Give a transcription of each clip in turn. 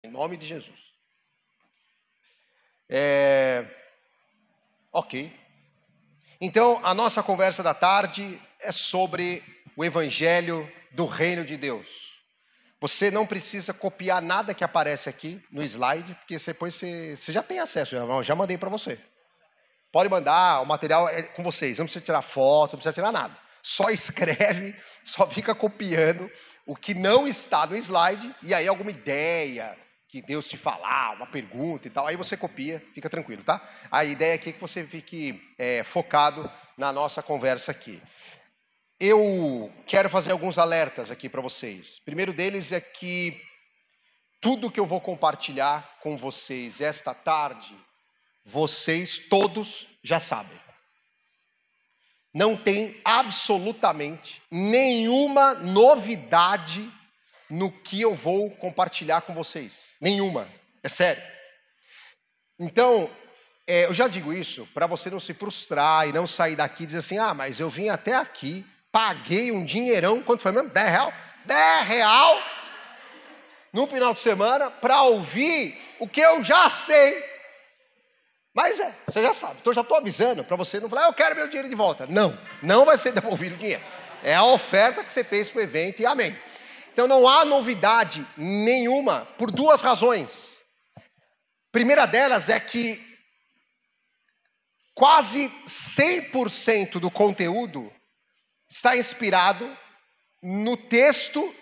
Em nome de Jesus. Ok. Então, a nossa conversa da tarde é sobre o Evangelho do Reino de Deus. Você não precisa copiar nada que aparece aqui no slide, porque depois você já tem acesso, já mandei para você. Pode mandar, o material é com vocês, não precisa tirar foto, não precisa tirar nada. Só escreve, só fica copiando o que não está no slide, e aí alguma ideia que Deus te falar, uma pergunta e tal, aí você copia, fica tranquilo, tá? A ideia aqui é que você fique focado na nossa conversa aqui. Eu quero fazer alguns alertas aqui para vocês. O primeiro deles é que tudo que eu vou compartilhar com vocês esta tarde, vocês todos já sabem. Não tem absolutamente nenhuma novidade no que eu vou compartilhar com vocês. Nenhuma. É sério. Então, eu já digo isso para você não se frustrar e não sair daqui e dizer assim, mas eu vim até aqui, paguei um dinheirão, quanto foi mesmo? 10 real? 10 real no final de semana para ouvir o que eu já sei. Mas você já sabe. Então eu já estou avisando para você não falar, eu quero meu dinheiro de volta. Não vai ser devolvido o dinheiro. É a oferta que você fez para o evento e amém. Então não há novidade nenhuma por duas razões. Primeira delas é que quase 100% do conteúdo está inspirado no texto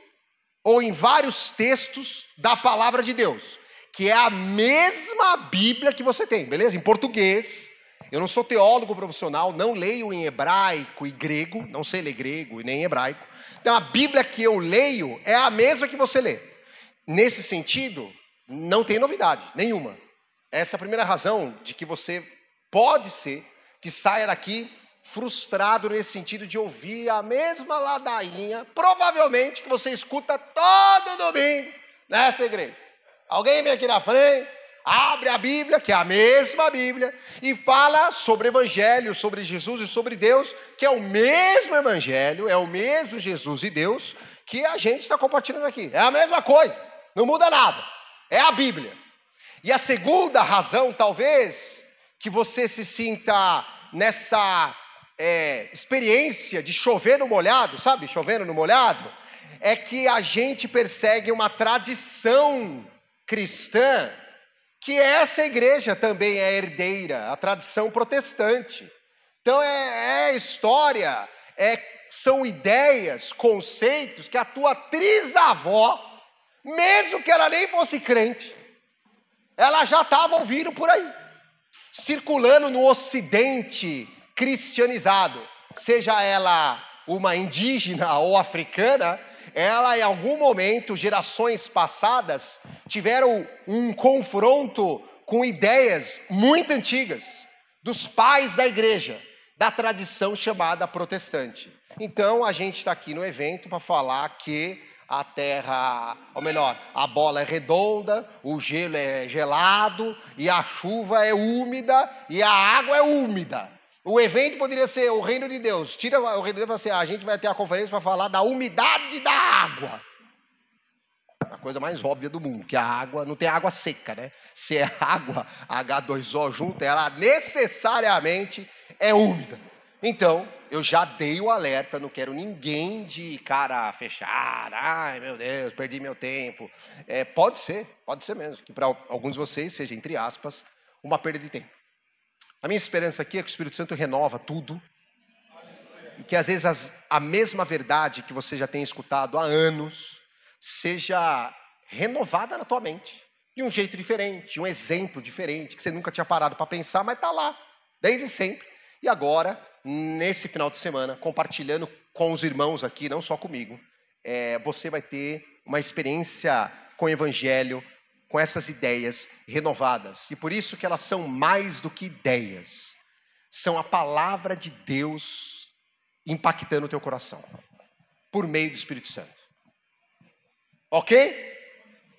ou em vários textos da palavra de Deus, que é a mesma Bíblia que você tem, beleza? Em português. Eu não sou teólogo profissional, não leio em hebraico e grego, não sei ler grego e nem hebraico. Então a Bíblia que eu leio é a mesma que você lê. Nesse sentido, não tem novidade nenhuma. Essa é a primeira razão de que você pode ser que saia daqui frustrado nesse sentido de ouvir a mesma ladainha, provavelmente que você escuta todo domingo nessa igreja. Alguém vem aqui na frente, abre a Bíblia, que é a mesma Bíblia, e fala sobre o Evangelho, sobre Jesus e sobre Deus, que é o mesmo Evangelho, é o mesmo Jesus e Deus que a gente está compartilhando aqui. É a mesma coisa, não muda nada. É a Bíblia. E a segunda razão, talvez, que você se sinta nessa experiência de chover no molhado, sabe? Chovendo no molhado, é que a gente persegue uma tradição cristã, que essa igreja também é herdeira, a tradição protestante. Então é história, são ideias, conceitos que a tua trisavó, mesmo que ela nem fosse crente, ela já estava ouvindo por aí, circulando no ocidente cristianizado, seja ela uma indígena ou africana, ela em algum momento, gerações passadas, tiveram um confronto com ideias muito antigas dos pais da igreja, da tradição chamada protestante. Então a gente está aqui no evento para falar que a terra, ou melhor, a bola é redonda, o gelo é gelado e a chuva é úmida e a água é úmida. O evento poderia ser o reino de Deus. Tira o reino de Deus e fala assim, a gente vai ter a conferência para falar da umidade da água. A coisa mais óbvia do mundo, que a água, não tem água seca, né? Se é água H2O junto, ela necessariamente é úmida. Então, eu já dei o alerta, não quero ninguém de cara fechada. Ai, meu Deus, perdi meu tempo. Pode ser mesmo, que para alguns de vocês seja, entre aspas, uma perda de tempo. A minha esperança aqui é que o Espírito Santo renova tudo. E que às vezes a mesma verdade que você já tem escutado há anos seja renovada na tua mente. De um jeito diferente, de um exemplo diferente, que você nunca tinha parado para pensar, mas está lá, desde sempre. E agora, nesse final de semana, compartilhando com os irmãos aqui, não só comigo, você vai ter uma experiência com o Evangelho, com essas ideias renovadas. E por isso que elas são mais do que ideias. São a palavra de Deus impactando o teu coração. Por meio do Espírito Santo. Ok?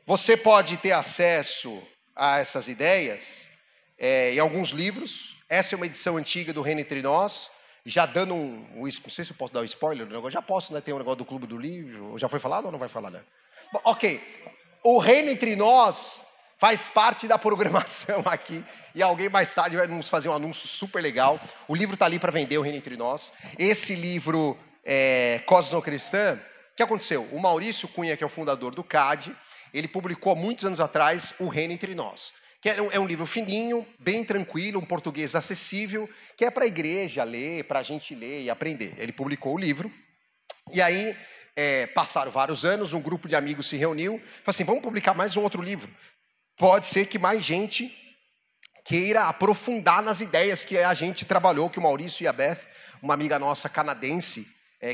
Você pode ter acesso a essas ideias em alguns livros. Essa é uma edição antiga do Reino Entre Nós. Já dando não sei se eu posso dar um spoiler do negócio. Já posso, né? Tem um negócio do Clube do Livro. Já foi falado ou não vai falar, né? Ok. O Reino Entre Nós faz parte da programação aqui. E alguém mais tarde vai nos fazer um anúncio super legal. O livro está ali para vender, O Reino Entre Nós. Esse livro, Cosmo Cristã, o que aconteceu? O Maurício Cunha, que é o fundador do CAD, ele publicou há muitos anos atrás O Reino Entre Nós. Que é um livro fininho, bem tranquilo, um português acessível, que é para a igreja ler, para a gente ler e aprender. Ele publicou o livro, e aí passaram vários anos, um grupo de amigos se reuniu, falou assim, vamos publicar mais um outro livro. Pode ser que mais gente queira aprofundar nas ideias que a gente trabalhou, que o Maurício e a Beth, uma amiga nossa canadense,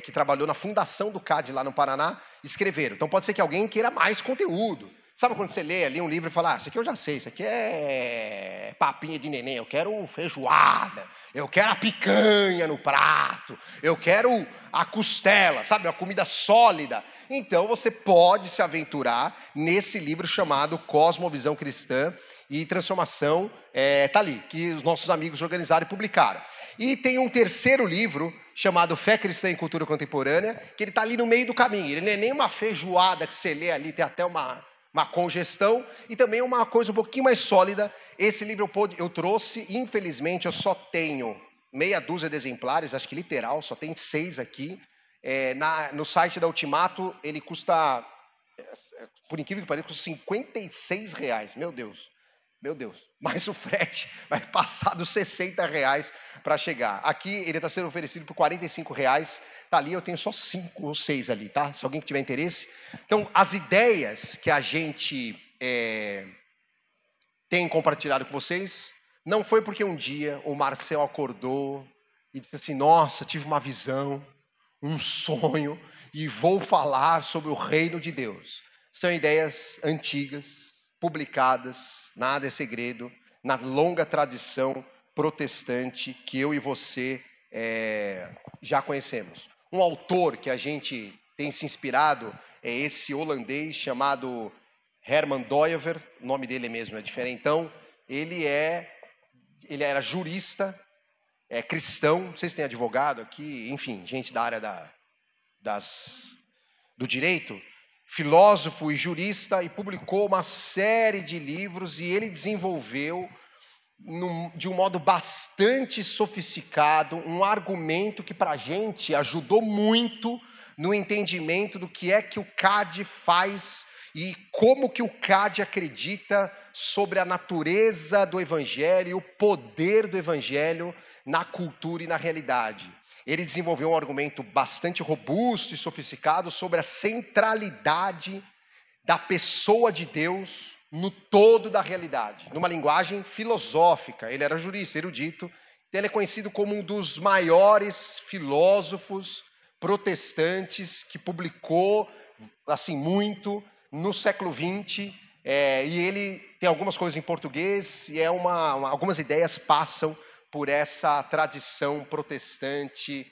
que trabalhou na fundação do CAD lá no Paraná, escreveram. Então pode ser que alguém queira mais conteúdo. Sabe quando você lê ali um livro e fala, isso aqui eu já sei, isso aqui é papinha de neném, eu quero feijoada, eu quero a picanha no prato, eu quero a costela, sabe, uma comida sólida. Então você pode se aventurar nesse livro chamado Cosmovisão Cristã e Transformação, tá ali, que os nossos amigos organizaram e publicaram. E tem um terceiro livro chamado Fé Cristã e Cultura Contemporânea, que ele está ali no meio do caminho, ele não é nem uma feijoada que você lê ali, tem até uma congestão, e também uma coisa um pouquinho mais sólida. Esse livro eu trouxe, infelizmente eu só tenho meia dúzia de exemplares, acho que literal, só tem 6 aqui. No site da Ultimato, ele custa, por incrível que pareça, custa R$56, meu Deus, mas o frete vai passar dos R$60 para chegar. Aqui ele está sendo oferecido por R$45, tá ali, eu tenho só 5 ou 6 ali, tá? Se alguém tiver interesse. Então, as ideias que a gente tem compartilhado com vocês, não foi porque um dia o Marcel acordou e disse assim, nossa, tive uma visão, um sonho, e vou falar sobre o reino de Deus. São ideias antigas, publicadas, nada é segredo, na longa tradição protestante que eu e você já conhecemos. Um autor que a gente tem se inspirado é esse holandês chamado Herman Dooyeweer, o nome dele mesmo é diferentão. Ele era jurista, cristão, não sei se tem advogado aqui, enfim, gente da área do direito, filósofo e jurista, e publicou uma série de livros, e ele desenvolveu, de um modo bastante sofisticado, um argumento que para a gente ajudou muito no entendimento do que é que o CAD faz e como que o CAD acredita sobre a natureza do Evangelho e o poder do Evangelho na cultura e na realidade. Ele desenvolveu um argumento bastante robusto e sofisticado sobre a centralidade da pessoa de Deus no todo da realidade, numa linguagem filosófica. Ele era jurista, erudito, então ele é conhecido como um dos maiores filósofos protestantes que publicou assim muito no século XX, e ele tem algumas coisas em português, e algumas ideias passam por essa tradição protestante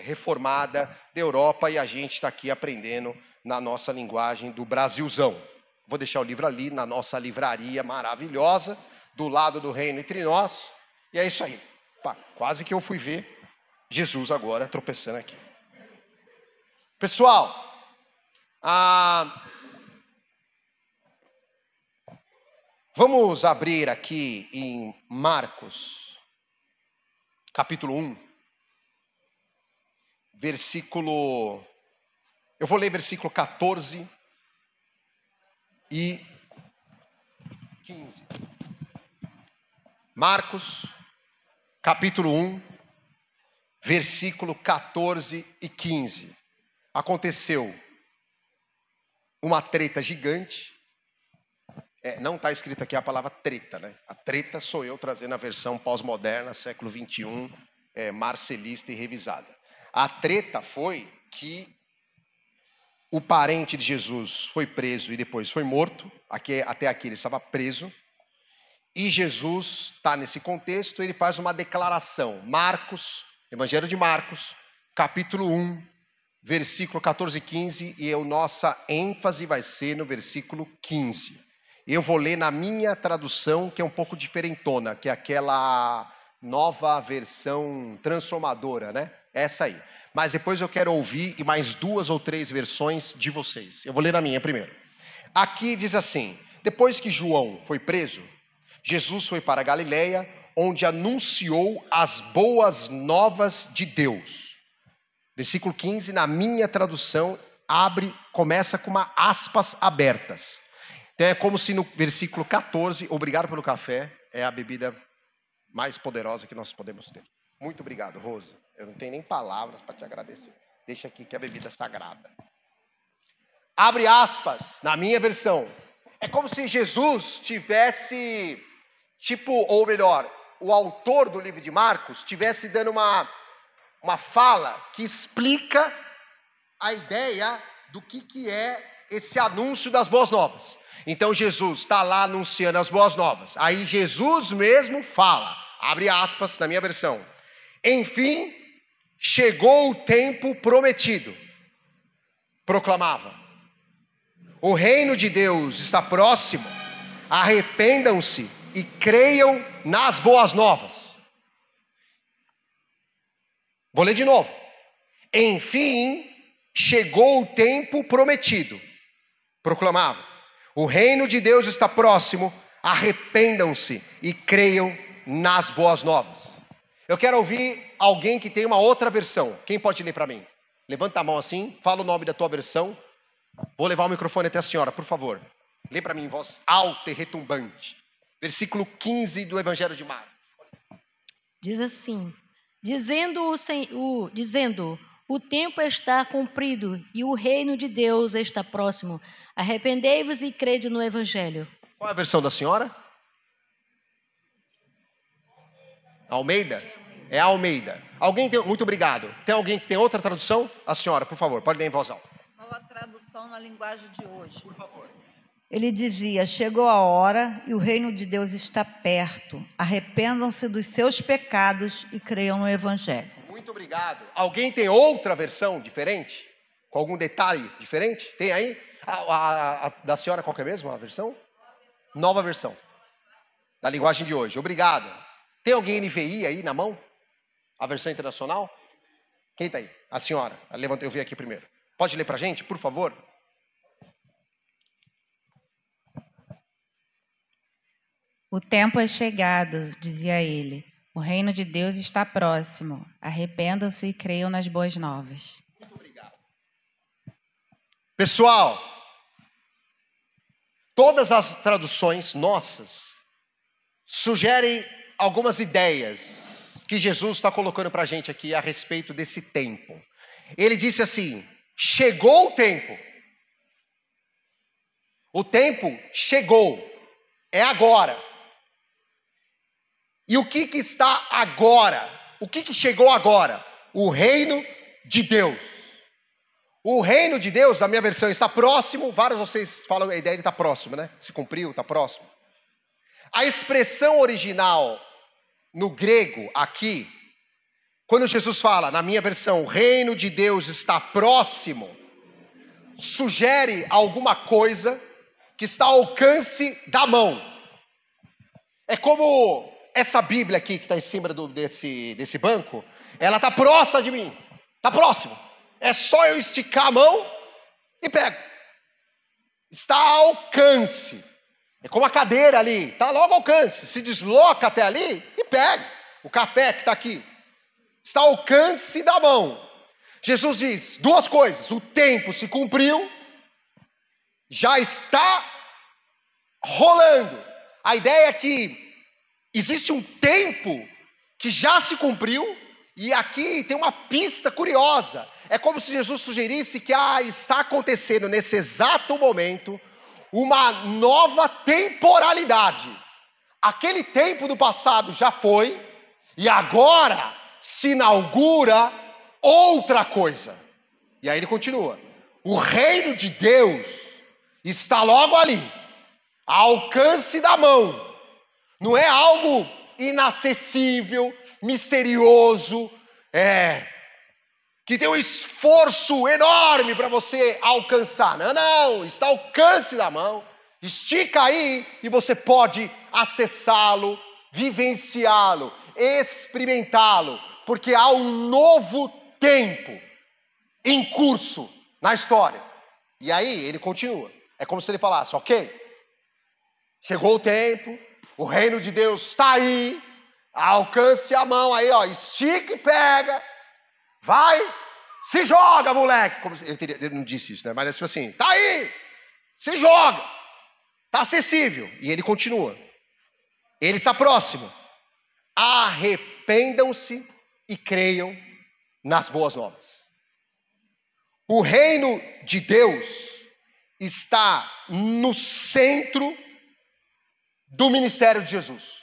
reformada da Europa, e a gente está aqui aprendendo na nossa linguagem do Brasilzão. Vou deixar o livro ali na nossa livraria maravilhosa, do lado do Reino Entre Nós, e é isso aí. Pá, quase que eu fui ver Jesus agora tropeçando aqui. Pessoal, vamos abrir aqui em Marcos, capítulo 1, versículo... Eu vou ler versículo 14 e 15. Marcos, capítulo 1, versículo 14 e 15. Aconteceu uma treta gigante. Não está escrito aqui a palavra treta, né? A treta sou eu trazendo a versão pós-moderna, século 21, marcelista e revisada. A treta foi que o parente de Jesus foi preso e depois foi morto. Até aqui ele estava preso. E Jesus está nesse contexto, ele faz uma declaração. Marcos, Evangelho de Marcos, capítulo 1, versículo 14 e 15, e a nossa ênfase vai ser no versículo 15. Eu vou ler na minha tradução, que é um pouco diferentona, que é aquela nova versão transformadora, né? Essa aí. Mas depois eu quero ouvir mais 2 ou 3 versões de vocês. Eu vou ler na minha primeiro. Aqui diz assim: depois que João foi preso, Jesus foi para a Galileia, onde anunciou as boas novas de Deus. Versículo 15, na minha tradução, começa com uma aspas abertas. Então é como se no versículo 14, obrigado pelo café, é a bebida mais poderosa que nós podemos ter. Muito obrigado, Rosa. Eu não tenho nem palavras para te agradecer. Deixa aqui que é a bebida sagrada. Abre aspas, na minha versão. É como se Jesus tivesse, ou melhor, o autor do livro de Marcos estivesse dando uma fala que explica a ideia do que é esse anúncio das boas novas. Então Jesus está lá anunciando as boas novas. Aí Jesus mesmo fala, abre aspas na minha versão. Enfim, chegou o tempo prometido. Proclamava. O reino de Deus está próximo. Arrependam-se e creiam nas boas novas. Vou ler de novo. Enfim, chegou o tempo prometido. Proclamava. O reino de Deus está próximo. Arrependam-se e creiam nas boas novas. Eu quero ouvir alguém que tem uma outra versão. Quem pode ler para mim? Levanta a mão assim, fala o nome da tua versão. Vou levar o microfone até a senhora, por favor. Lê para mim em voz alta e retumbante. Versículo 15 do Evangelho de Marcos. Diz assim: dizendo, o tempo está cumprido e o reino de Deus está próximo. Arrependei-vos e crede no Evangelho. Qual é a versão da senhora? Almeida? É Almeida. Muito obrigado. Tem alguém que tem outra tradução? A senhora, por favor, pode ler em voz alta. Qual a tradução na linguagem de hoje? Por favor. Ele dizia: chegou a hora e o reino de Deus está perto. Arrependam-se dos seus pecados e creiam no Evangelho. Muito obrigado. Alguém tem outra versão diferente? Com algum detalhe diferente? Tem aí? A da senhora qual que é mesmo a versão? Nova versão. Da linguagem de hoje. Obrigado. Tem alguém NVI aí na mão? A versão internacional? Quem está aí? A senhora. Eu vi aqui primeiro. Pode ler para a gente, por favor? O tempo é chegado, dizia ele. O reino de Deus está próximo. Arrependam-se e creiam nas boas novas. Muito obrigado. Pessoal, todas as traduções nossas sugerem algumas ideias que Jesus está colocando para a gente aqui a respeito desse tempo. Ele disse assim: chegou o tempo. O tempo chegou. É agora. E o que está agora? O que chegou agora? O reino de Deus. O reino de Deus, a minha versão, está próximo. Vários de vocês falam a ideia de estar próximo, né? Se cumpriu, está próximo. A expressão original no grego aqui, quando Jesus fala, na minha versão, o reino de Deus está próximo, sugere alguma coisa que está ao alcance da mão. É como essa Bíblia aqui que está em cima desse banco, ela está próxima de mim, está próximo. É só eu esticar a mão e pego. Está ao alcance. É como a cadeira ali, está logo ao alcance. Se desloca até ali e pega. O café que está aqui. Está ao alcance da mão. Jesus diz duas coisas. O tempo se cumpriu. Já está rolando. A ideia é que existe um tempo que já se cumpriu. E aqui tem uma pista curiosa. É como se Jesus sugerisse que está acontecendo nesse exato momento uma nova temporalidade. Aquele tempo do passado já foi e agora se inaugura outra coisa. E aí ele continua. O reino de Deus está logo ali, ao alcance da mão. Não é algo inacessível, misterioso, que tem um esforço enorme para você alcançar. Não, está ao alcance da mão. Estica aí e você pode acessá-lo, vivenciá-lo, experimentá-lo, porque há um novo tempo em curso na história. E aí ele continua. É como se ele falasse, ok, chegou o tempo, o reino de Deus está aí, alcance a mão aí, ó, estica e pega, vai, se joga, moleque. Como se, ele não disse isso, né? Mas tipo assim, tá aí, se joga, tá acessível. E ele continua. Ele está próximo. Arrependam-se e creiam nas boas novas. O reino de Deus está no centro do ministério de Jesus.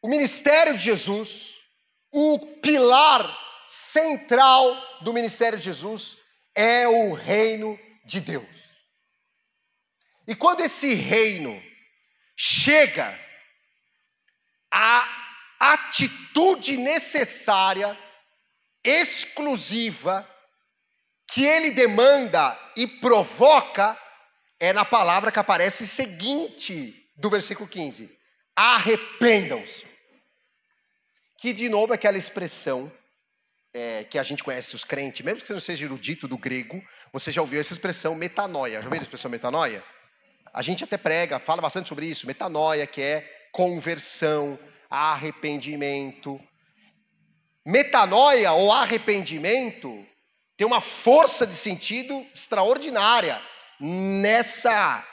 O ministério de Jesus, o pilar central do ministério de Jesus é o reino de Deus. E quando esse reino chega, a atitude necessária, exclusiva, que ele demanda e provoca, é na palavra que aparece seguinte do versículo 15. Arrependam-se. Que de novo é aquela expressão que a gente conhece os crentes, mesmo que você não seja erudito do grego, você já ouviu essa expressão metanoia. Já ouviu a expressão metanoia? A gente até prega, fala bastante sobre isso. Metanoia, que é conversão, arrependimento. Metanoia ou arrependimento tem uma força de sentido extraordinária nessa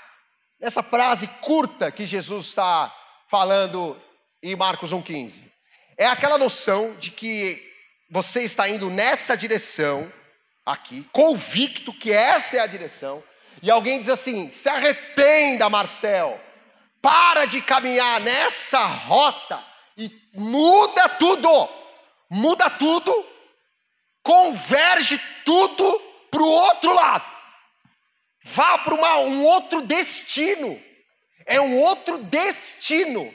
frase curta que Jesus está falando em Marcos 1,15. É aquela noção de que você está indo nessa direção aqui, convicto que essa é a direção, e alguém diz assim, se arrependa, Marcel, para de caminhar nessa rota e muda tudo, converge tudo para o outro lado, vá para um outro destino, é um outro destino.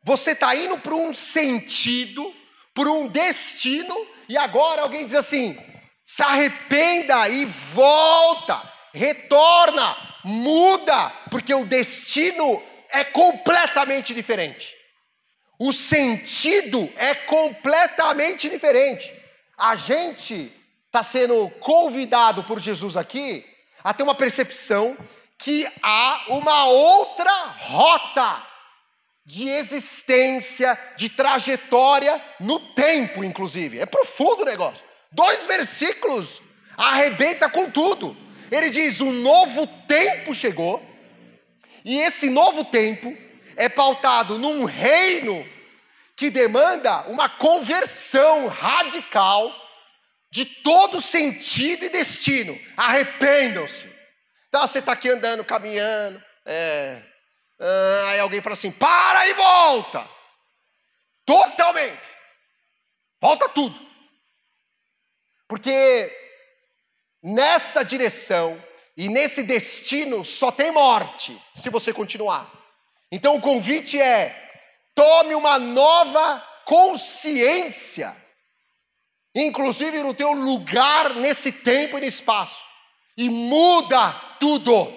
Você está indo para um sentido, por um destino, e agora alguém diz assim, se arrependa e volta, retorna, muda, porque o destino é completamente diferente. O sentido é completamente diferente. A gente está sendo convidado por Jesus aqui a ter uma percepção que há uma outra rota de existência, de trajetória no tempo, inclusive. É profundo o negócio. 2 versículos arrebenta com tudo. Ele diz, um novo tempo chegou, e esse novo tempo é pautado num reino que demanda uma conversão radical de todo sentido e destino. Arrependam-se. Então você está aqui andando, caminhando, aí alguém fala assim, para e volta. Totalmente. Volta tudo. Porque nessa direção e nesse destino só tem morte se você continuar. Então o convite é, tome uma nova consciência, inclusive no teu lugar nesse tempo e no espaço, e muda tudo,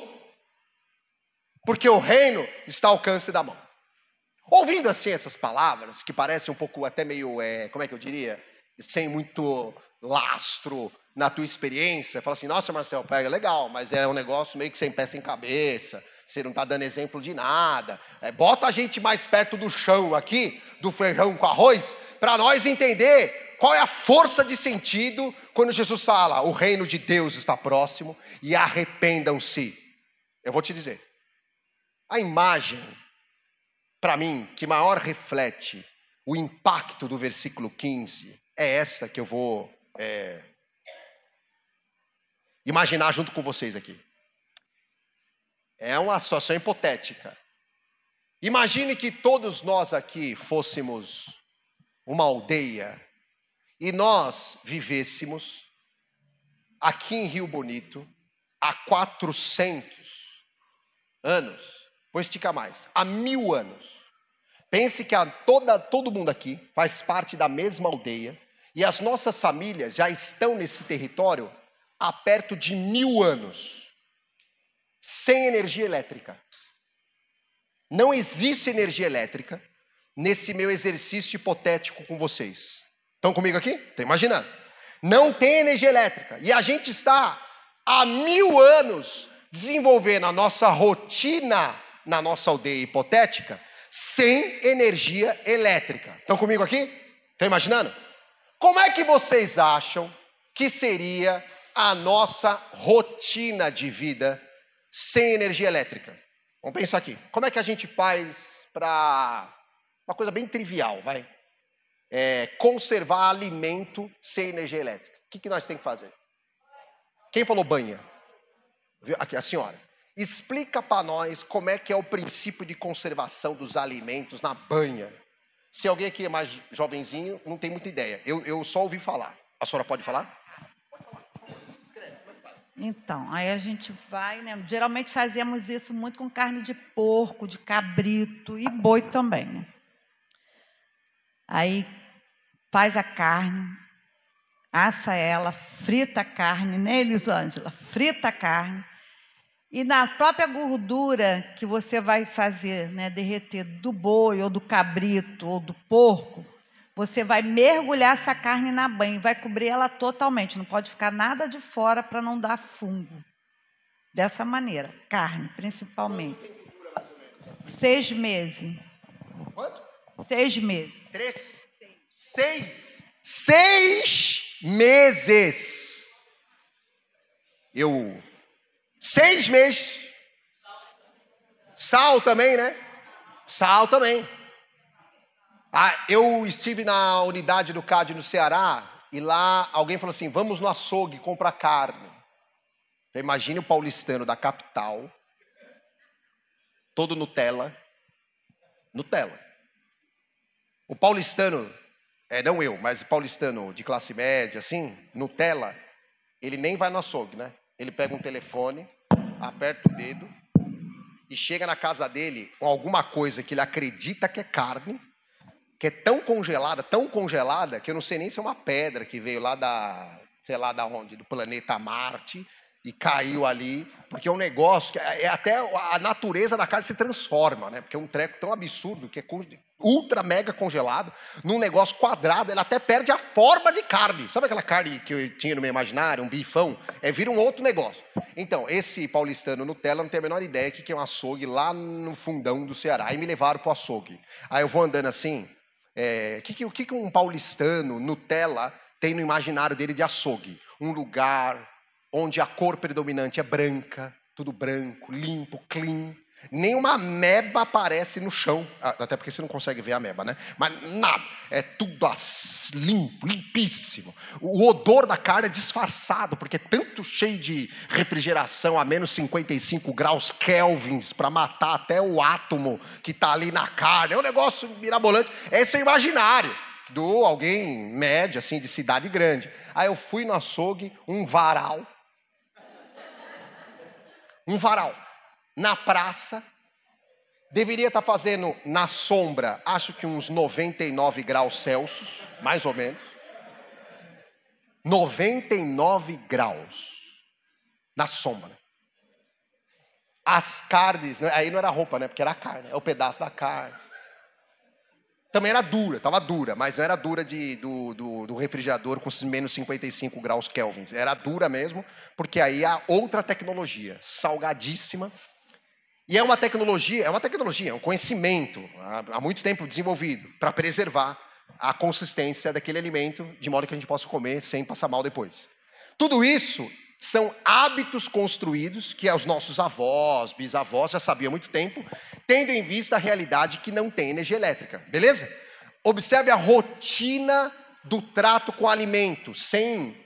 porque o reino está ao alcance da mão. Ouvindo assim essas palavras, que parecem um pouco até meio, como é que eu diria, sem muito lastro na tua experiência, fala assim, nossa Marcel, pega, legal, mas é um negócio meio que sem pé sem cabeça, você não está dando exemplo de nada, bota a gente mais perto do chão aqui, do feijão com arroz, para nós entender qual é a força de sentido quando Jesus fala, o reino de Deus está próximo e arrependam-se. Eu vou te dizer, a imagem, para mim, que maior reflete o impacto do versículo 15, é essa que eu vou imaginar junto com vocês aqui. É uma situação hipotética. Imagine que todos nós aqui fôssemos uma aldeia e nós vivêssemos aqui em Rio Bonito há 400 anos. Vou esticar mais, há 1000 anos. Pense que todo mundo aqui faz parte da mesma aldeia e as nossas famílias já estão nesse território há perto de 1000 anos. Sem energia elétrica. Não existe energia elétrica nesse meu exercício hipotético com vocês. Estão comigo aqui? Estão imaginando? Não tem energia elétrica. E a gente está há 1000 anos desenvolvendo a nossa rotina na nossa aldeia hipotética sem energia elétrica. Estão comigo aqui? Estão imaginando? Como é que vocês acham que seria a nossa rotina de vida sem energia elétrica? Vamos pensar aqui. Como é que a gente faz para uma coisa bem trivial, vai? Conservar alimento sem energia elétrica. O que nós temos que fazer? Quem falou banha? Aqui, a senhora. Explica para nós como é que é o princípio de conservação dos alimentos na banha. Se alguém aqui é mais jovenzinho, não tem muita ideia. Eu só ouvi falar. A senhora pode falar? Então, aí a gente vai, né? Geralmente fazemos isso muito com carne de porco, de cabrito e boi também, né? Aí faz a carne, assa ela, frita a carne, né, Elisângela? Frita a carne. E na própria gordura que você vai fazer, né, derreter do boi, ou do cabrito, ou do porco, você vai mergulhar essa carne na banha e vai cobrir ela totalmente. Não pode ficar nada de fora para não dar fungo. Dessa maneira, carne, principalmente. 6 meses. Quanto? 6 meses. 3? 6? 6 meses. 6 meses. Sal também, né? Sal também. Eu estive na unidade do CAD no Ceará e lá alguém falou assim, vamos no açougue comprar carne. Então, imagine o paulistano da capital, todo Nutella. Nutella. O paulistano, não eu, mas o paulistano de classe média, assim, Nutella, ele nem vai no açougue, né? Ele pega um telefone, aperta o dedo e chega na casa dele com alguma coisa que ele acredita que é carne, que é tão congelada, que eu não sei nem se é uma pedra que veio lá sei lá da onde, do planeta Marte, e caiu ali, porque é um negócio que até a natureza da carne se transforma, né? Porque é um treco tão absurdo que é ultra mega congelado, num negócio quadrado, ela até perde a forma de carne. Sabe aquela carne que eu tinha no meu imaginário, um bifão? Vira um outro negócio. Então, esse paulistano Nutella não tem a menor ideia que é um açougue lá no fundão do Ceará. Aí me levaram pro açougue. Aí eu vou andando assim, o que um paulistano Nutella tem no imaginário dele de açougue? Um lugar onde a cor predominante é branca, tudo branco, limpo, clean. Nenhuma ameba aparece no chão, até porque você não consegue ver a ameba, né? Mas nada, é tudo limpo, limpíssimo. O odor da carne é disfarçado, porque é tanto cheio de refrigeração a menos 55 graus kelvins para matar até o átomo que está ali na carne. É um negócio mirabolante. Esse é o imaginário do alguém médio, assim, de cidade grande. Aí eu fui no açougue, um varal, na praça, deveria estar fazendo na sombra, acho que uns 99 graus Celsius, mais ou menos. 99 graus na sombra. As carnes, aí não era roupa, né? Porque era carne, é o pedaço da carne. Também era dura, estava dura, mas não era dura do refrigerador com menos 55 graus Kelvin. Era dura mesmo, porque aí há outra tecnologia, salgadíssima. E é uma tecnologia, é um conhecimento há muito tempo desenvolvido para preservar a consistência daquele alimento, de modo que a gente possa comer sem passar mal depois. Tudo isso são hábitos construídos que os nossos avós, bisavós já sabiam há muito tempo, tendo em vista a realidade que não tem energia elétrica, beleza? Observe a rotina do trato com o alimento sem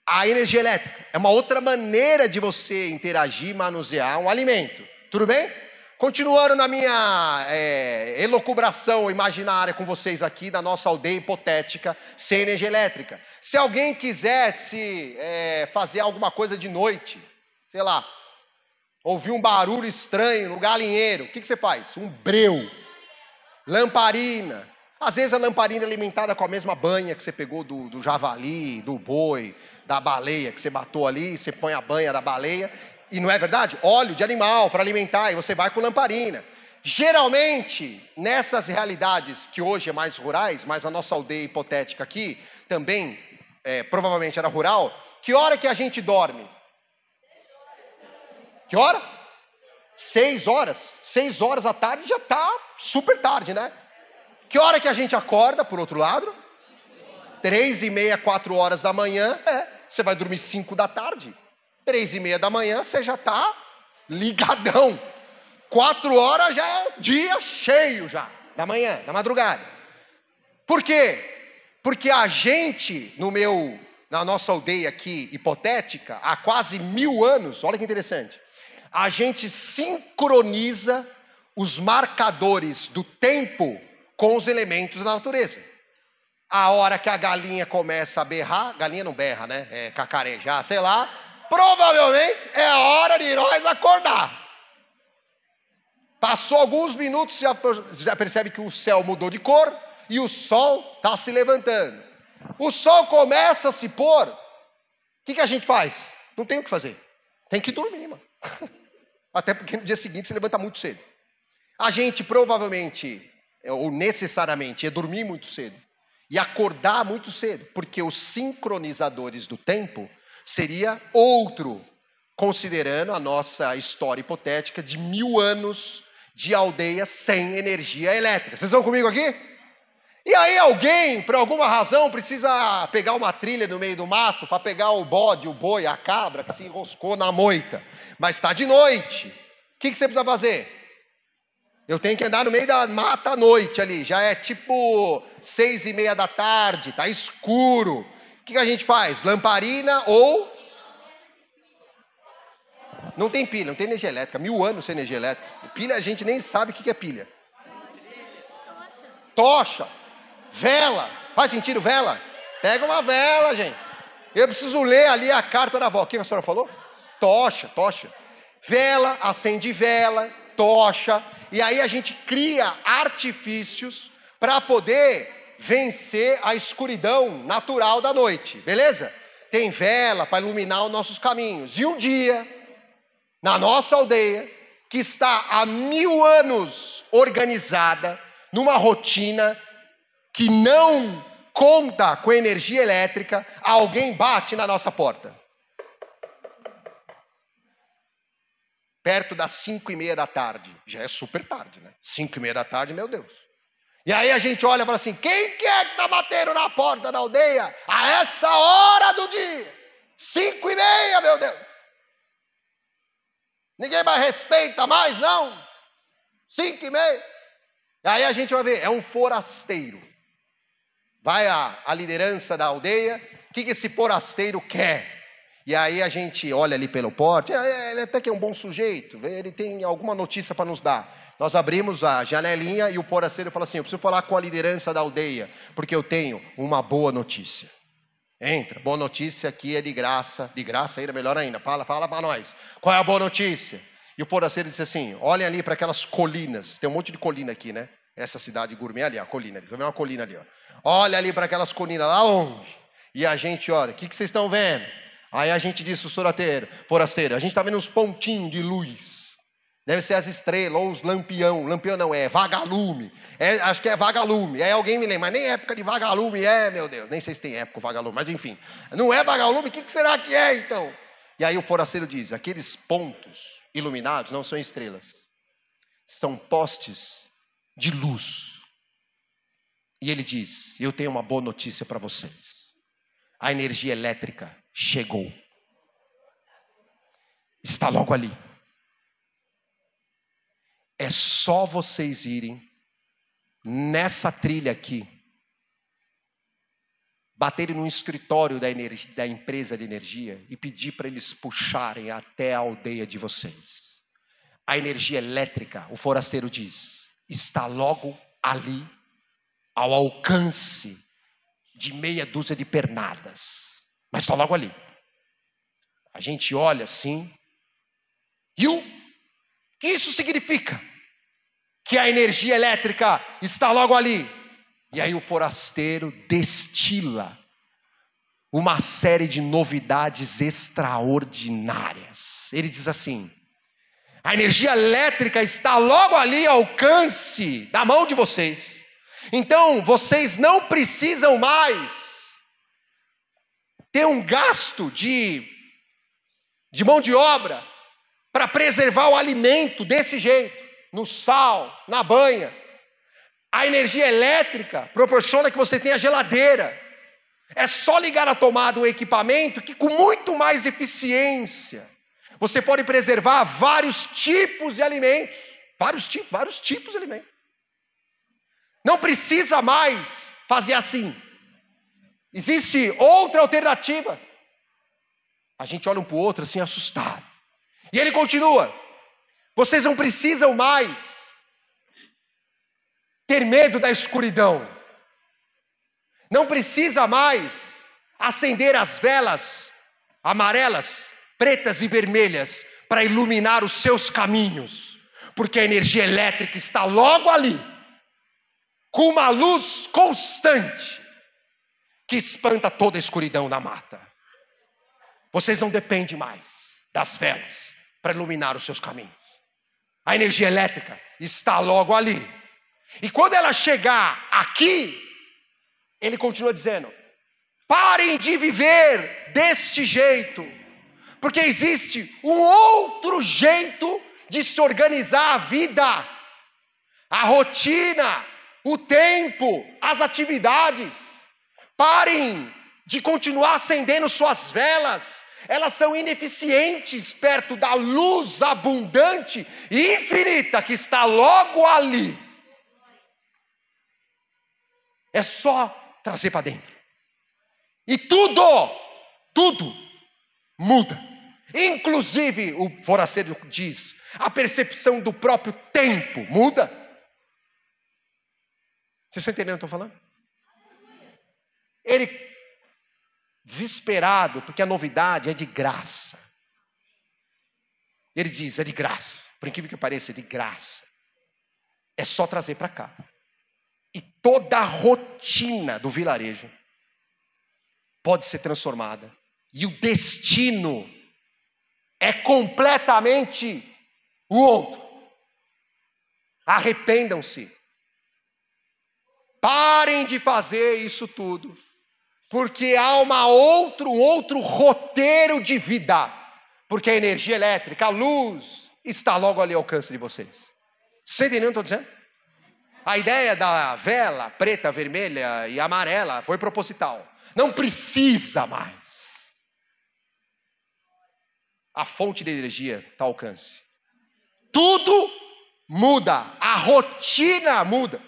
a energia elétrica. É uma outra maneira de você interagir, manusear um alimento. Tudo bem? Continuando na minha elucubração imaginária com vocês aqui, da nossa aldeia hipotética, sem energia elétrica. Se alguém quisesse fazer alguma coisa de noite, sei lá, ouvir um barulho estranho no galinheiro, o que você faz? Um breu, lamparina. Às vezes a lamparina é alimentada com a mesma banha que você pegou do javali, do boi, da baleia, que você matou ali, você põe a banha da baleia. E não é verdade? Óleo de animal para alimentar, e você vai com lamparina. Geralmente, nessas realidades que hoje é mais rurais, mas a nossa aldeia hipotética aqui também, provavelmente era rural, que hora que a gente dorme? Que hora? 6 horas. 6 horas da tarde já está super tarde, né? Que hora que a gente acorda, por outro lado? 3:30, 4 horas da manhã. Você vai dormir 5 da tarde. 3:30 da manhã você já está ligadão. 4 horas já é dia cheio já, da manhã, da madrugada. Por quê? Porque a gente, na nossa aldeia aqui, hipotética, há quase 1000 anos, olha que interessante, a gente sincroniza os marcadores do tempo com os elementos da natureza. A hora que a galinha começa a berrar, galinha não berra, né? É cacarejar, sei lá, provavelmente é a hora de nós acordar. Passou alguns minutos, já percebe que o céu mudou de cor e o sol está se levantando. O sol começa a se pôr, o que a gente faz? Não tem o que fazer, tem que dormir, mano. Até porque no dia seguinte se levanta muito cedo. A gente provavelmente, ou necessariamente, ia dormir muito cedo e acordar muito cedo, porque os sincronizadores do tempo seria outro, considerando a nossa história hipotética de 1000 anos de aldeia sem energia elétrica. Vocês estão comigo aqui? E aí alguém, por alguma razão, precisa pegar uma trilha no meio do mato para pegar o bode, o boi, a cabra que se enroscou na moita. Mas está de noite. O que você precisa fazer? Eu tenho que andar no meio da mata à noite ali. Já é tipo 6:30 da tarde, está escuro. O que a gente faz? Lamparina ou... Não tem pilha, não tem energia elétrica. 1000 anos sem energia elétrica. Pilha a gente nem sabe o que é pilha. Tocha. Vela, faz sentido vela? Pega uma vela, gente. Eu preciso ler ali a carta da avó. O que a senhora falou? Tocha. Vela, acende vela, tocha. E aí a gente cria artifícios para poder vencer a escuridão natural da noite, beleza? Tem vela para iluminar os nossos caminhos. E um dia, na nossa aldeia, que está há 1000 anos organizada, numa rotina que não conta com energia elétrica, alguém bate na nossa porta. Perto das 5:30 da tarde. Já é super tarde, né? 5:30 da tarde, meu Deus. E aí a gente olha e fala assim, quem que é que está batendo na porta da aldeia a essa hora do dia? 5:30, meu Deus. Ninguém mais respeita mais, não? 5:30. E aí a gente vai ver, é um forasteiro. Vai a liderança da aldeia, o que esse forasteiro quer? E aí a gente olha ali pelo porte, ele até que é um bom sujeito, ele tem alguma notícia para nos dar. Nós abrimos a janelinha e o forasteiro fala assim, eu preciso falar com a liderança da aldeia, porque eu tenho uma boa notícia. Entra, boa notícia aqui é de graça ainda, melhor ainda, fala para nós. Qual é a boa notícia? E o forasteiro disse assim, olhem ali para aquelas colinas, tem um monte de colina aqui, né? Essa cidade gourmet ali, a colina ali, uma colina ali, ó. Olha ali para aquelas colinas lá longe. E a gente olha, o que vocês estão vendo? Aí a gente disse o forasteiro, a gente está vendo uns pontinhos de luz. Deve ser as estrelas ou os lampião. Lampião não, é vagalume. Acho que é vagalume. Aí alguém me lembra, mas nem época de vagalume meu Deus. Nem sei se tem época o vagalume, mas enfim. Não é vagalume, o que será que é então? E aí o forasteiro diz, aqueles pontos iluminados não são estrelas. São postes de luz. E ele diz, eu tenho uma boa notícia para vocês. A energia elétrica chegou. Está logo ali. É só vocês irem nessa trilha aqui, baterem no escritório da empresa de energia e pedir para eles puxarem até a aldeia de vocês. A energia elétrica, o forasteiro diz, está logo ali, ao alcance de meia dúzia de pernadas. Mas está logo ali. A gente olha assim, e o que isso significa? Que a energia elétrica está logo ali. E aí o forasteiro destila uma série de novidades extraordinárias. Ele diz assim, a energia elétrica está logo ali ao alcance da mão de vocês. Então, vocês não precisam mais ter um gasto de mão de obra para preservar o alimento desse jeito, no sal, na banha. A energia elétrica proporciona que você tenha geladeira. É só ligar a tomada o equipamento que com muito mais eficiência você pode preservar vários tipos de alimentos. Vários tipos de alimentos. Não precisa mais fazer assim. Existe outra alternativa. A gente olha um para o outro assim assustado. E ele continua. Vocês não precisam mais ter medo da escuridão. Não precisa mais acender as velas amarelas, pretas e vermelhas para iluminar os seus caminhos. Porque a energia elétrica está logo ali, com uma luz constante, que espanta toda a escuridão da mata. Vocês não dependem mais das velas para iluminar os seus caminhos. A energia elétrica está logo ali. E quando ela chegar aqui, ele continua dizendo: parem de viver deste jeito, porque existe um outro jeito de se organizar a vida, a rotina, o tempo, as atividades. Parem de continuar acendendo suas velas, elas são ineficientes perto da luz abundante e infinita que está logo ali. É só trazer para dentro. E tudo muda. Inclusive, o forasteiro diz, a percepção do próprio tempo muda. Vocês estão entendendo o que eu estou falando? Ele, desesperado, porque a novidade é de graça. Ele diz, é de graça. Por incrível que pareça, é de graça. É só trazer para cá. E toda a rotina do vilarejo pode ser transformada. E o destino é completamente o outro. Arrependam-se. Parem de fazer isso tudo. Porque há um outro roteiro de vida. Porque a energia elétrica, a luz, está logo ali ao alcance de vocês. Você entendeu o que eu estou dizendo? A ideia da vela preta, vermelha e amarela foi proposital. Não precisa mais. A fonte de energia está ao alcance. Tudo muda. A rotina muda.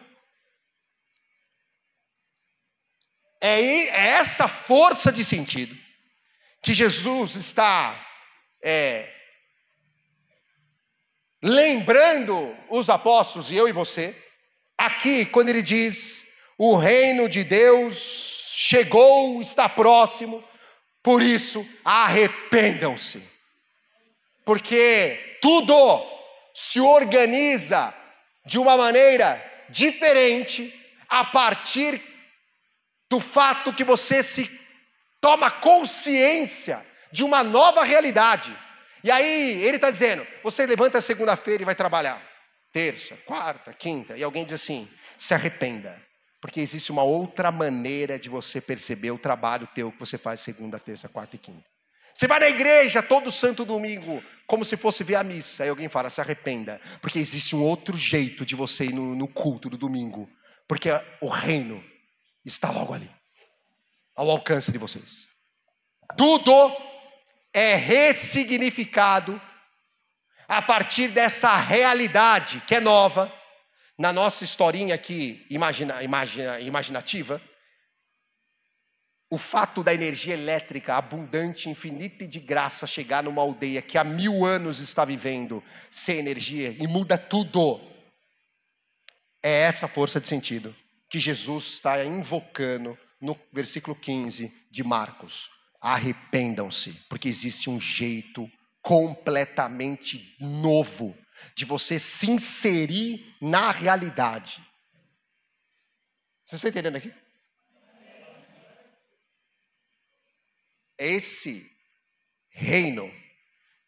É essa força de sentido que Jesus está lembrando os apóstolos, e eu e você, aqui quando ele diz, o reino de Deus chegou, está próximo, por isso arrependam-se. Porque tudo se organiza de uma maneira diferente a partir do fato que você se toma consciência de uma nova realidade. E aí ele está dizendo, você levanta segunda-feira e vai trabalhar. Terça, quarta, quinta. E alguém diz assim, se arrependa. Porque existe uma outra maneira de você perceber o trabalho teu que você faz segunda, terça, quarta e quinta. Você vai na igreja todo santo domingo, como se fosse ver a missa. Aí alguém fala, se arrependa. Porque existe um outro jeito de você ir no culto do domingo. Porque o reino está logo ali, ao alcance de vocês. Tudo é ressignificado a partir dessa realidade que é nova, na nossa historinha aqui imaginativa. O fato da energia elétrica abundante, infinita e de graça chegar numa aldeia que há 1000 anos está vivendo sem energia e muda tudo. É essa força de sentido que Jesus está invocando no versículo 15 de Marcos. Arrependam-se, porque existe um jeito completamente novo de você se inserir na realidade. Vocês estão entendendo aqui? É esse reino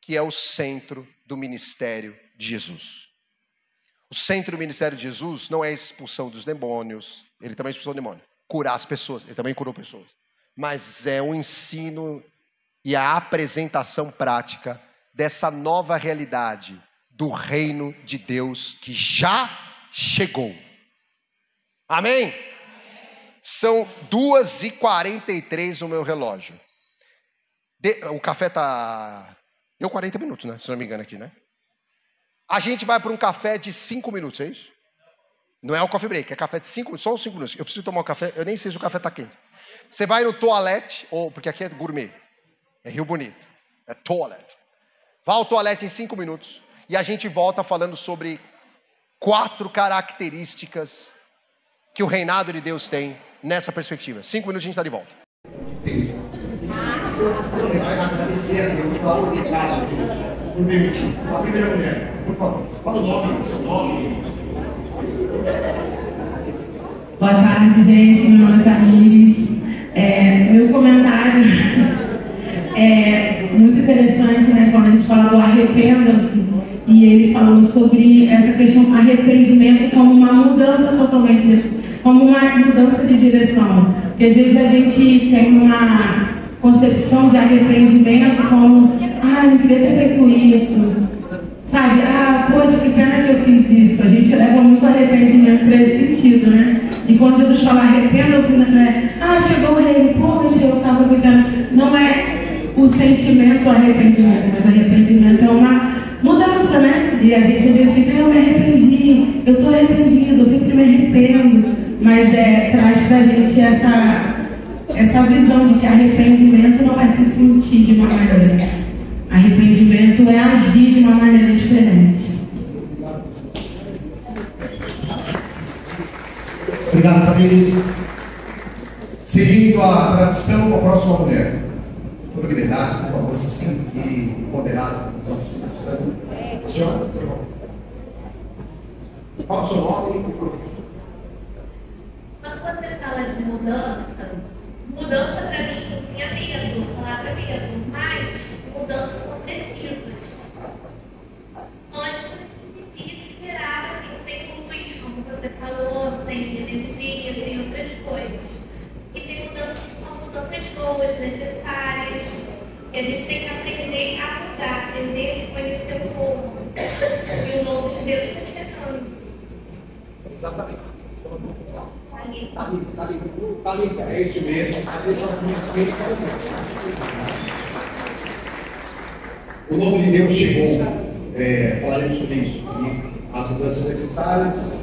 que é o centro do ministério de Jesus. O centro do ministério de Jesus não é a expulsão dos demônios, ele também expulsou o demônio, curar as pessoas, ele também curou pessoas, mas é o ensino e a apresentação prática dessa nova realidade do reino de Deus que já chegou. Amém? São 2h43 no meu relógio. O café tá... Deu 40 minutos, né? Se não me engano aqui, né? A gente vai para um café de 5 minutos, é isso? Não é o coffee break, é café de 5 minutos, só uns 5 minutos. Eu preciso tomar um café, eu nem sei se o café está quente. Você vai no toalete, ou porque aqui é gourmet, é Rio Bonito, é toilet. Vá ao toalete em 5 minutos e a gente volta falando sobre 4 características que o reinado de Deus tem nessa perspectiva. 5 minutos a gente está de volta. Você vai agradecer a Deus pela oportunidade por permitir. A primeira mulher, por favor, fala o nome, seu nome. Boa tarde, gente. Meu nome é Tamiris. Meu comentário é muito interessante, né? Quando a gente fala do arrependam-se, e ele falou sobre essa questão do arrependimento como uma mudança totalmente, como uma mudança de direção. Porque às vezes a gente tem uma concepção de arrependimento como, não queria ter feito isso. Sabe, poxa, que pena que eu fiz isso. A gente leva muito arrependimento para esse sentido, né? E quando Jesus fala arrependa-se, né? Chegou o rei, poxa, eu estava vivendo. Não é o sentimento arrependimento, mas arrependimento é uma mudança, né? E a gente às vezes fica, eu me arrependi, eu estou arrependido, eu sempre me arrependo. Mas traz para a gente essa visão de que arrependimento não é se sentir de uma maneira. Arrependimento é agir de uma maneira diferente. Obrigado, Tamiris. Seguindo a tradição, a próxima mulher. Por liberdade, por favor, se sinta aqui moderado. A senhora, por favor. Qual o seu nome? Quando você fala de mudança para mim é mesmo, palavra mesmo, mas mudanças são precisas. Antes é difícil esperar, assim, sem luz, como você falou, sem energia, sem outras coisas. E tem mudanças que são mudanças boas, necessárias, que a gente tem que aprender a mudar, aprender a conhecer o novo. E o novo de Deus está chegando. Exatamente. Tá ali, é isso mesmo. O nome de Deus chegou. Falaremos sobre isso. E as mudanças necessárias,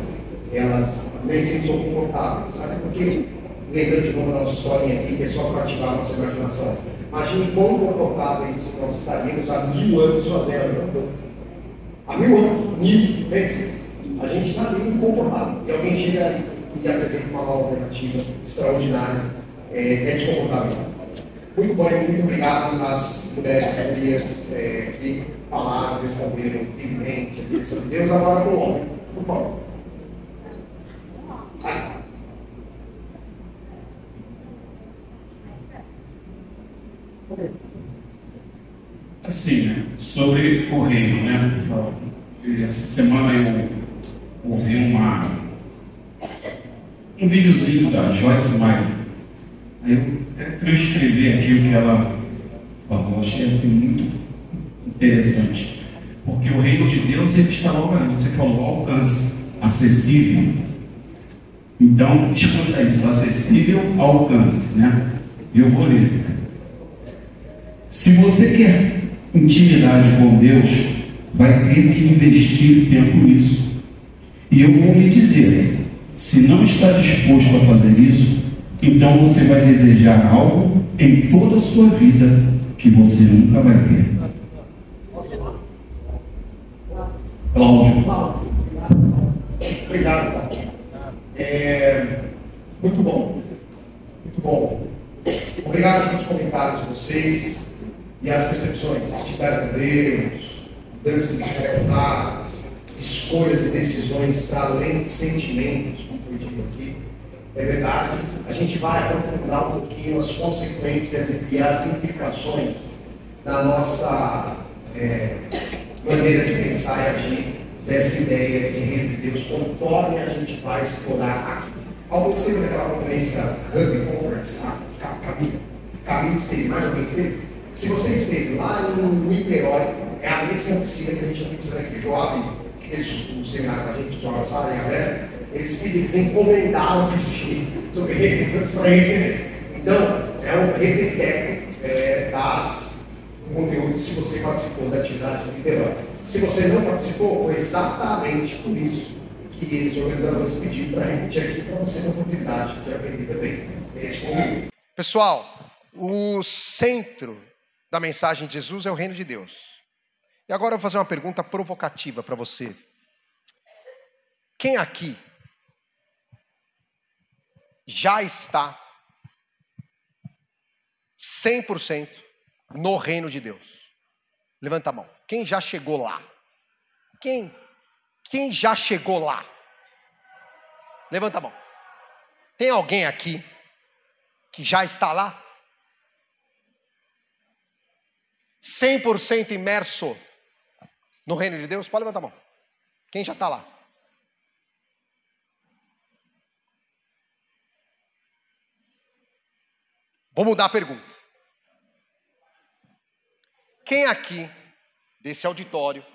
elas nem sempre são confortáveis. Sabe por quê? Lembrando de novo a nossa historinha aqui, que é só para ativar a nossa imaginação. Imagine quão confortáveis nós estaríamos há 1000 anos fazendo. Há 1000 anos, 1000, pense. A gente está ali inconfortável. E alguém chega ali e apresenta uma nova alternativa extraordinária. É desconfortável. Muito bom e muito obrigado às mulheres que falaram, responderam livremente a direção de Deus. Agora com o homem, por favor. Assim, né? Sobre o reino, né? Essa semana eu ouvi um videozinho da Joyce Meyer. Aí eu quero escrever aqui o que ela falou. Achei assim muito interessante. Porque o reino de Deus ele está logo ali. Você falou alcance, acessível. Então, escuta isso, acessível ao alcance, né? Eu vou ler. Se você quer intimidade com Deus, vai ter que investir tempo nisso. E eu vou lhe dizer, se não está disposto a fazer isso, então você vai desejar algo em toda a sua vida que você nunca vai ter. Cláudio. Obrigado. Muito bom. Muito bom. Obrigado pelos comentários de vocês e as percepções que tiveram com Deus, mudanças desconfortáveis, escolhas e decisões para além de sentimentos, como foi dito aqui. É verdade, a gente vai aprofundar um pouquinho as consequências e as implicações da nossa maneira de pensar e agir dessa ideia de reino de Deus, conforme a gente vai explorar aqui. Ao conhecer daquela conferência Hub Conference, Camille esteve, mais alguém esteve? Se você esteve lá em Niterói, é mesma oficina que a gente ensina aqui, Joab, que fez um seminário com a gente, Joab Sara e a Vera, eles encomendaram a oficina sobre recursos para receber. Então, é um repeteco do conteúdo, se você participou da atividade do Niterói. Se você não participou, foi exatamente por isso que eles, os organizadores, pediram para repetir aqui para você ter a oportunidade de aprender também. Esse conteúdo. Pessoal, o centro da mensagem de Jesus é o reino de Deus. E agora eu vou fazer uma pergunta provocativa para você. Quem aqui já está 100% no reino de Deus? Levanta a mão. Quem já chegou lá? Quem já chegou lá? Levanta a mão. Tem alguém aqui que já está lá? 100% imerso no reino de Deus? Pode levantar a mão. Quem já está lá? Vou mudar a pergunta. Quem aqui, desse auditório,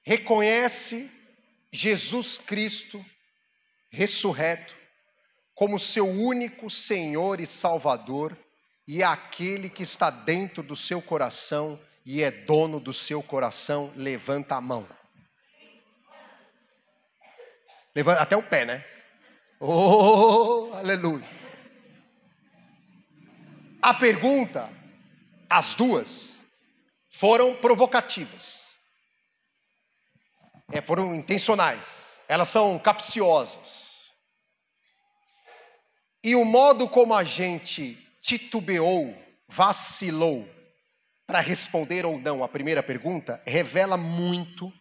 reconhece Jesus Cristo ressurreto como seu único Senhor e Salvador e aquele que está dentro do seu coração e é dono do seu coração? Levanta a mão. Levanta até o pé, né? Oh, aleluia. A pergunta, as duas, foram provocativas. Foram intencionais. Elas são capciosas. E o modo como a gente titubeou, vacilou para responder ou não a primeira pergunta revela muito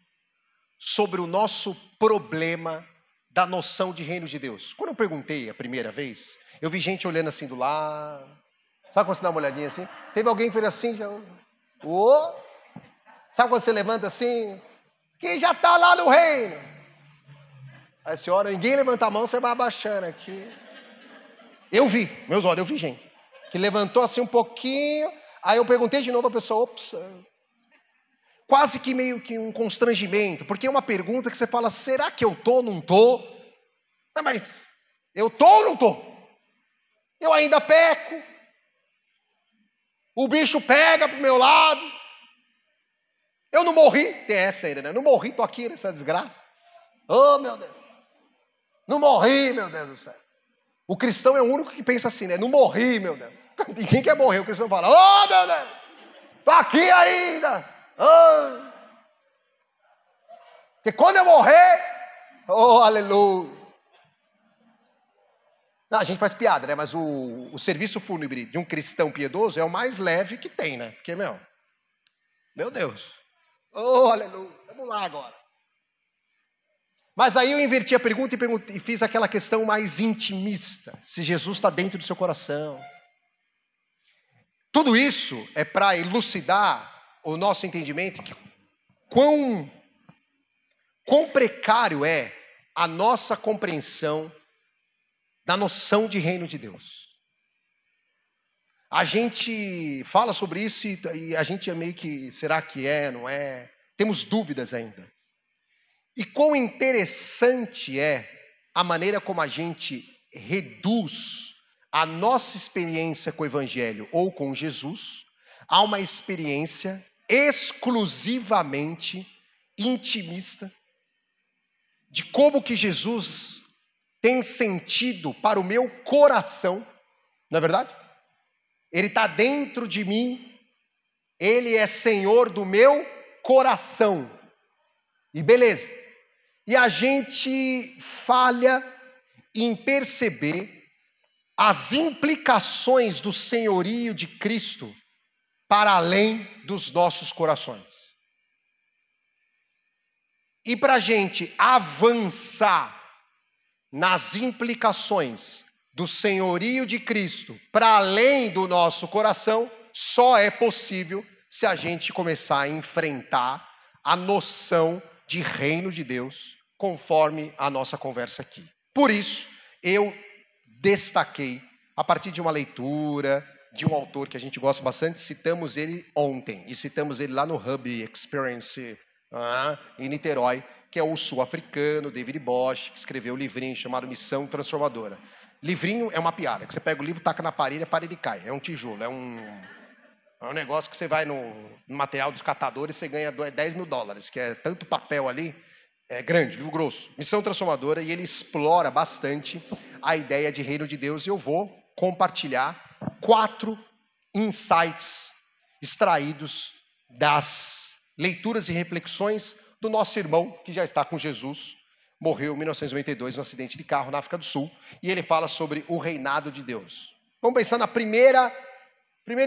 sobre o nosso problema da noção de reino de Deus. Quando eu perguntei a primeira vez, eu vi gente olhando assim do lado. Sabe quando você dá uma olhadinha assim? Teve alguém que fez assim, já... Oh! Sabe quando você levanta assim? Quem já está lá no reino? Aí a senhora, ninguém levanta a mão, você vai abaixando aqui. Eu vi, meus olhos, eu vi gente que levantou assim um pouquinho, aí eu perguntei de novo a pessoa, ops, quase que meio que um constrangimento, porque é uma pergunta que você fala, será que eu tô, não tô? Não, mas eu tô ou não tô? Eu ainda peco, o bicho pega pro meu lado, eu não morri, tem essa ainda, né? Não morri, tô aqui nessa desgraça. Oh, meu Deus, não morri, meu Deus do céu. O cristão é o único que pensa assim, né? Não morri, meu Deus. Ninguém quer morrer, o cristão fala, oh, meu Deus, tô aqui ainda. Oh. Porque quando eu morrer, oh, aleluia. Não, a gente faz piada, né? Mas o serviço fúnebre de um cristão piedoso é o mais leve que tem, né? Porque, meu Deus. Oh, aleluia. Vamos lá agora. Mas aí eu inverti a pergunta e fiz aquela questão mais intimista. Se Jesus está dentro do seu coração. Tudo isso é para elucidar o nosso entendimento que quão precário é a nossa compreensão da noção de reino de Deus. A gente fala sobre isso e a gente é meio que, será que é, não é? Temos dúvidas ainda. E quão interessante é a maneira como a gente reduz a nossa experiência com o Evangelho ou com Jesus a uma experiência exclusivamente intimista de como que Jesus tem sentido para o meu coração, não é verdade? Ele está dentro de mim, Ele é Senhor do meu coração. E beleza. E a gente falha em perceber as implicações do senhorio de Cristo para além dos nossos corações. E para a gente avançar nas implicações do senhorio de Cristo para além do nosso coração, só é possível se a gente começar a enfrentar a noção de reino de Deus, conforme a nossa conversa aqui. Por isso, eu destaquei, a partir de uma leitura, de um autor que a gente gosta bastante, citamos ele ontem, e citamos ele lá no Hub Experience em Niterói, que é o sul-africano David Bosch, que escreveu um livrinho chamado Missão Transformadora. Livrinho é uma piada, que você pega o livro, taca na parede, a parede cai. É um tijolo, é um negócio que você vai no material dos catadores e você ganha $10 mil, que é tanto papel ali, é grande, livro grosso. Missão Transformadora, e ele explora bastante a ideia de reino de Deus, e eu vou compartilhar 4 insights extraídos das leituras e reflexões do nosso irmão, que já está com Jesus, morreu em 1992 num acidente de carro na África do Sul, e ele fala sobre o reinado de Deus. Vamos pensar na primeiro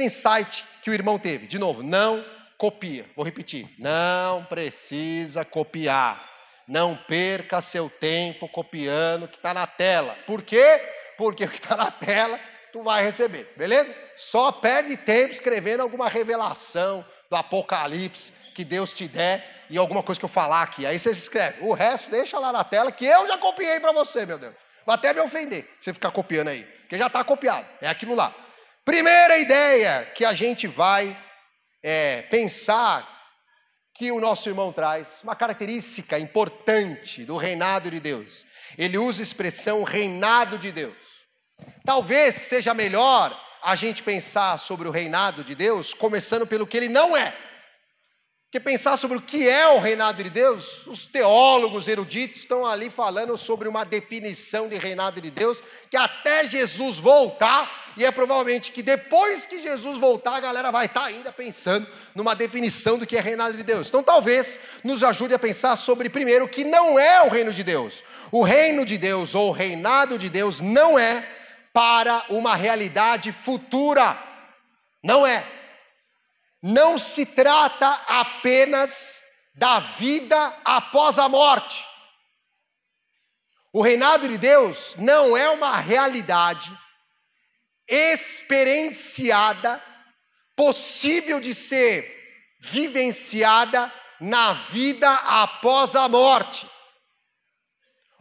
insight que o irmão teve. De novo, não copia. Vou repetir. Não precisa copiar. Não perca seu tempo copiando o que está na tela. Por quê? Porque o que está na tela tu vai receber, beleza? Só perde tempo escrevendo alguma revelação do Apocalipse que Deus te der e alguma coisa que eu falar aqui. Aí você escreve. O resto deixa lá na tela que eu já copiei para você, meu Deus. Vai até me ofender se você ficar copiando aí, porque já está copiado. É aquilo lá. Primeira ideia que a gente vai pensar que o nosso irmão traz, uma característica importante do reinado de Deus. Ele usa a expressão reinado de Deus. Talvez seja melhor a gente pensar sobre o reinado de Deus começando pelo que ele não é. Porque pensar sobre o que é o reinado de Deus, os teólogos eruditos estão ali falando sobre uma definição de reinado de Deus, que até Jesus voltar, e é provavelmente que depois que Jesus voltar, a galera vai estar ainda pensando numa definição do que é reinado de Deus. Então talvez nos ajude a pensar sobre, primeiro, o que não é o reino de Deus. O reino de Deus ou o reinado de Deus não é para uma realidade futura. Não é. Não se trata apenas da vida após a morte. O reinado de Deus não é uma realidade experienciada, possível de ser vivenciada na vida após a morte.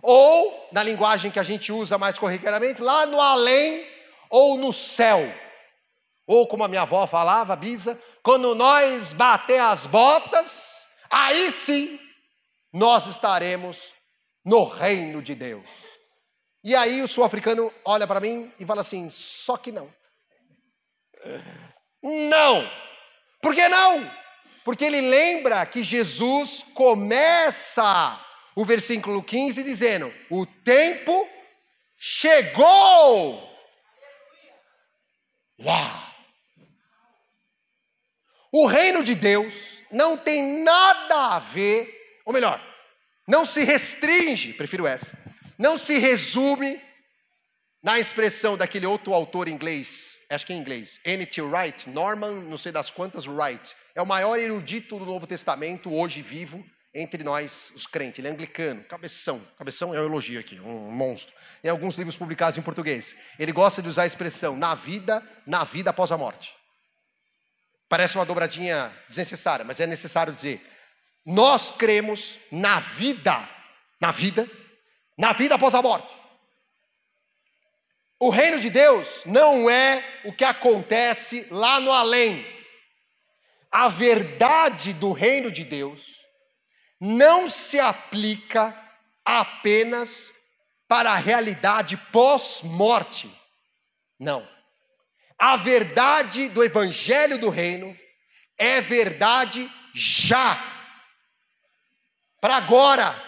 Ou, na linguagem que a gente usa mais corriqueiramente, lá no além ou no céu. Ou como a minha avó falava, Bisa, quando nós bater as botas, aí sim nós estaremos no reino de Deus. E aí o sul-africano olha para mim e fala assim, só que não. Não. Por que não? Porque ele lembra que Jesus começa o versículo 15 dizendo, o tempo chegou. Uau! O reino de Deus não tem nada a ver, ou melhor, não se restringe, prefiro essa, não se resume na expressão daquele outro autor inglês, acho que é em inglês, N.T. Wright, Norman, não sei das quantas, Wright, é o maior erudito do Novo Testamento, hoje vivo, entre nós, os crentes. Ele é anglicano, cabeção é um elogio aqui, um monstro. Em alguns livros publicados em português. Ele gosta de usar a expressão na vida após a morte. Parece uma dobradinha desnecessária, mas é necessário dizer, nós cremos na vida após a morte. O reino de Deus não é o que acontece lá no além. A verdade do reino de Deus não se aplica apenas para a realidade pós-morte. Não. A verdade do evangelho do reino é verdade já. Para agora.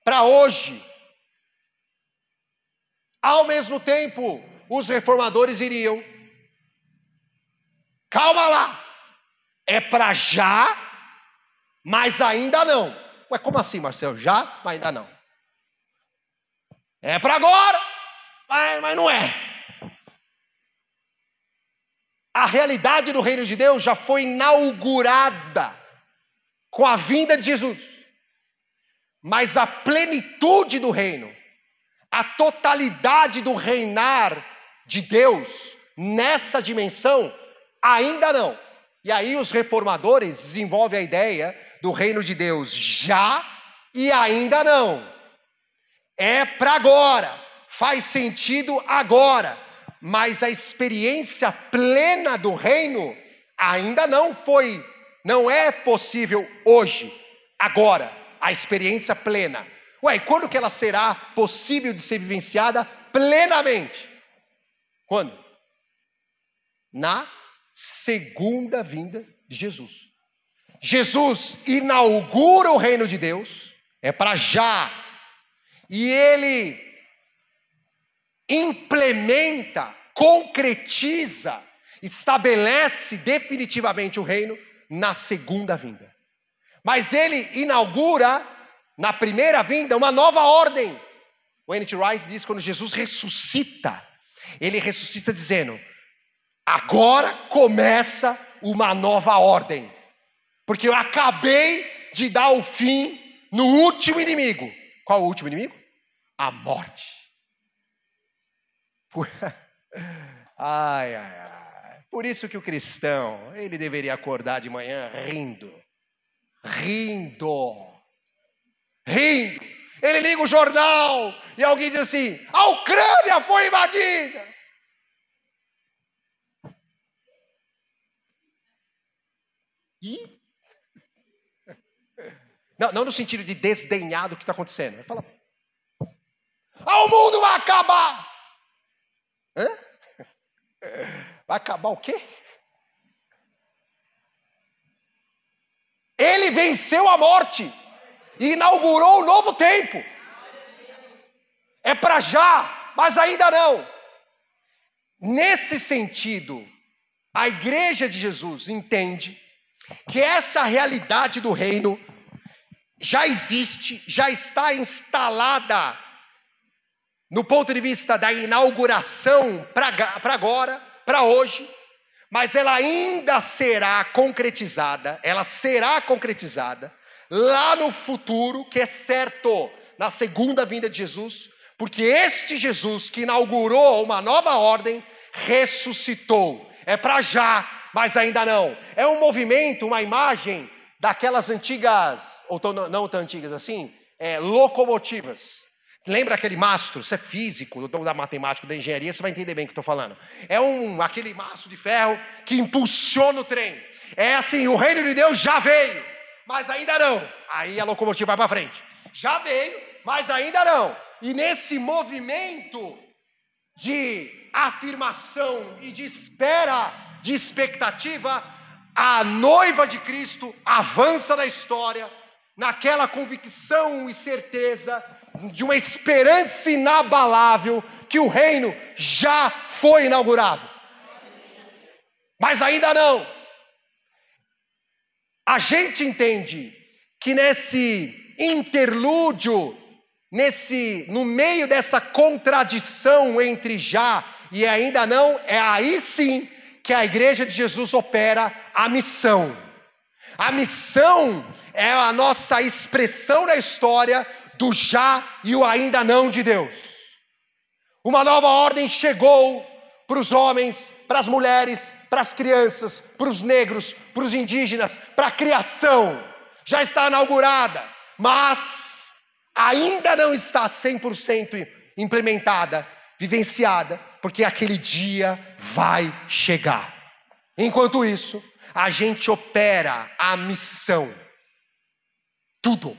Para hoje. Ao mesmo tempo, os reformadores iriam. Calma lá. É para já. Mas ainda não. Ué, como assim, Marcelo? Já, mas ainda não. É para agora, mas não é. A realidade do reino de Deus já foi inaugurada com a vinda de Jesus. Mas a plenitude do reino, a totalidade do reinar de Deus nessa dimensão, ainda não. E aí os reformadores desenvolvem a ideia do reino de Deus já e ainda não. É para agora, faz sentido agora, mas a experiência plena do reino ainda não é possível hoje, agora, a experiência plena. Ué, e quando que ela será possível de ser vivenciada plenamente? Quando? Na segunda vinda de Jesus. Jesus inaugura o reino de Deus, é para já, e ele implementa, concretiza, estabelece definitivamente o reino na segunda vinda. Mas ele inaugura, na primeira vinda, uma nova ordem. O N.T. Wright diz que quando Jesus ressuscita, ele ressuscita dizendo: agora começa uma nova ordem, porque eu acabei de dar o fim no último inimigo. Qual o último inimigo? A morte. Ai, ai, ai. Por isso que o cristão, ele deveria acordar de manhã rindo. Ele liga o jornal e alguém diz assim: a Ucrânia foi invadida. E? Não no sentido de desdenhar do que está acontecendo. Ele fala: o mundo vai acabar. Hã? Vai acabar o quê? Ele venceu a morte e inaugurou um novo tempo. É para já, mas ainda não. Nesse sentido, a igreja de Jesus entende que essa realidade do reino já existe, já está instalada no ponto de vista da inauguração para agora, para hoje, mas ela ainda será concretizada, lá no futuro, que é certo, na segunda vinda de Jesus, porque este Jesus que inaugurou uma nova ordem, ressuscitou. É para já, mas ainda não. É um movimento, uma imagem daquelas antigas, ou não tão antigas assim, locomotivas. Lembra aquele mastro? Você é físico, da matemática, da engenharia, você vai entender bem o que eu estou falando. É aquele mastro de ferro que impulsiona o trem. É assim, o reino de Deus já veio, mas ainda não. Aí a locomotiva vai para frente. Já veio, mas ainda não. E nesse movimento de afirmação e de espera, de expectativa, a noiva de Cristo avança na história, naquela convicção e certeza de uma esperança inabalável que o reino já foi inaugurado. Mas ainda não. A gente entende que nesse interlúdio, no meio dessa contradição entre já e ainda não, é aí sim que a igreja de Jesus opera a missão. A missão é a nossa expressão na história do já e o ainda não de Deus. Uma nova ordem chegou para os homens, para as mulheres, para as crianças, para os negros, para os indígenas, para a criação. Já está inaugurada, mas ainda não está 100% implementada, vivenciada, porque aquele dia vai chegar. Enquanto isso, a gente opera a missão. Tudo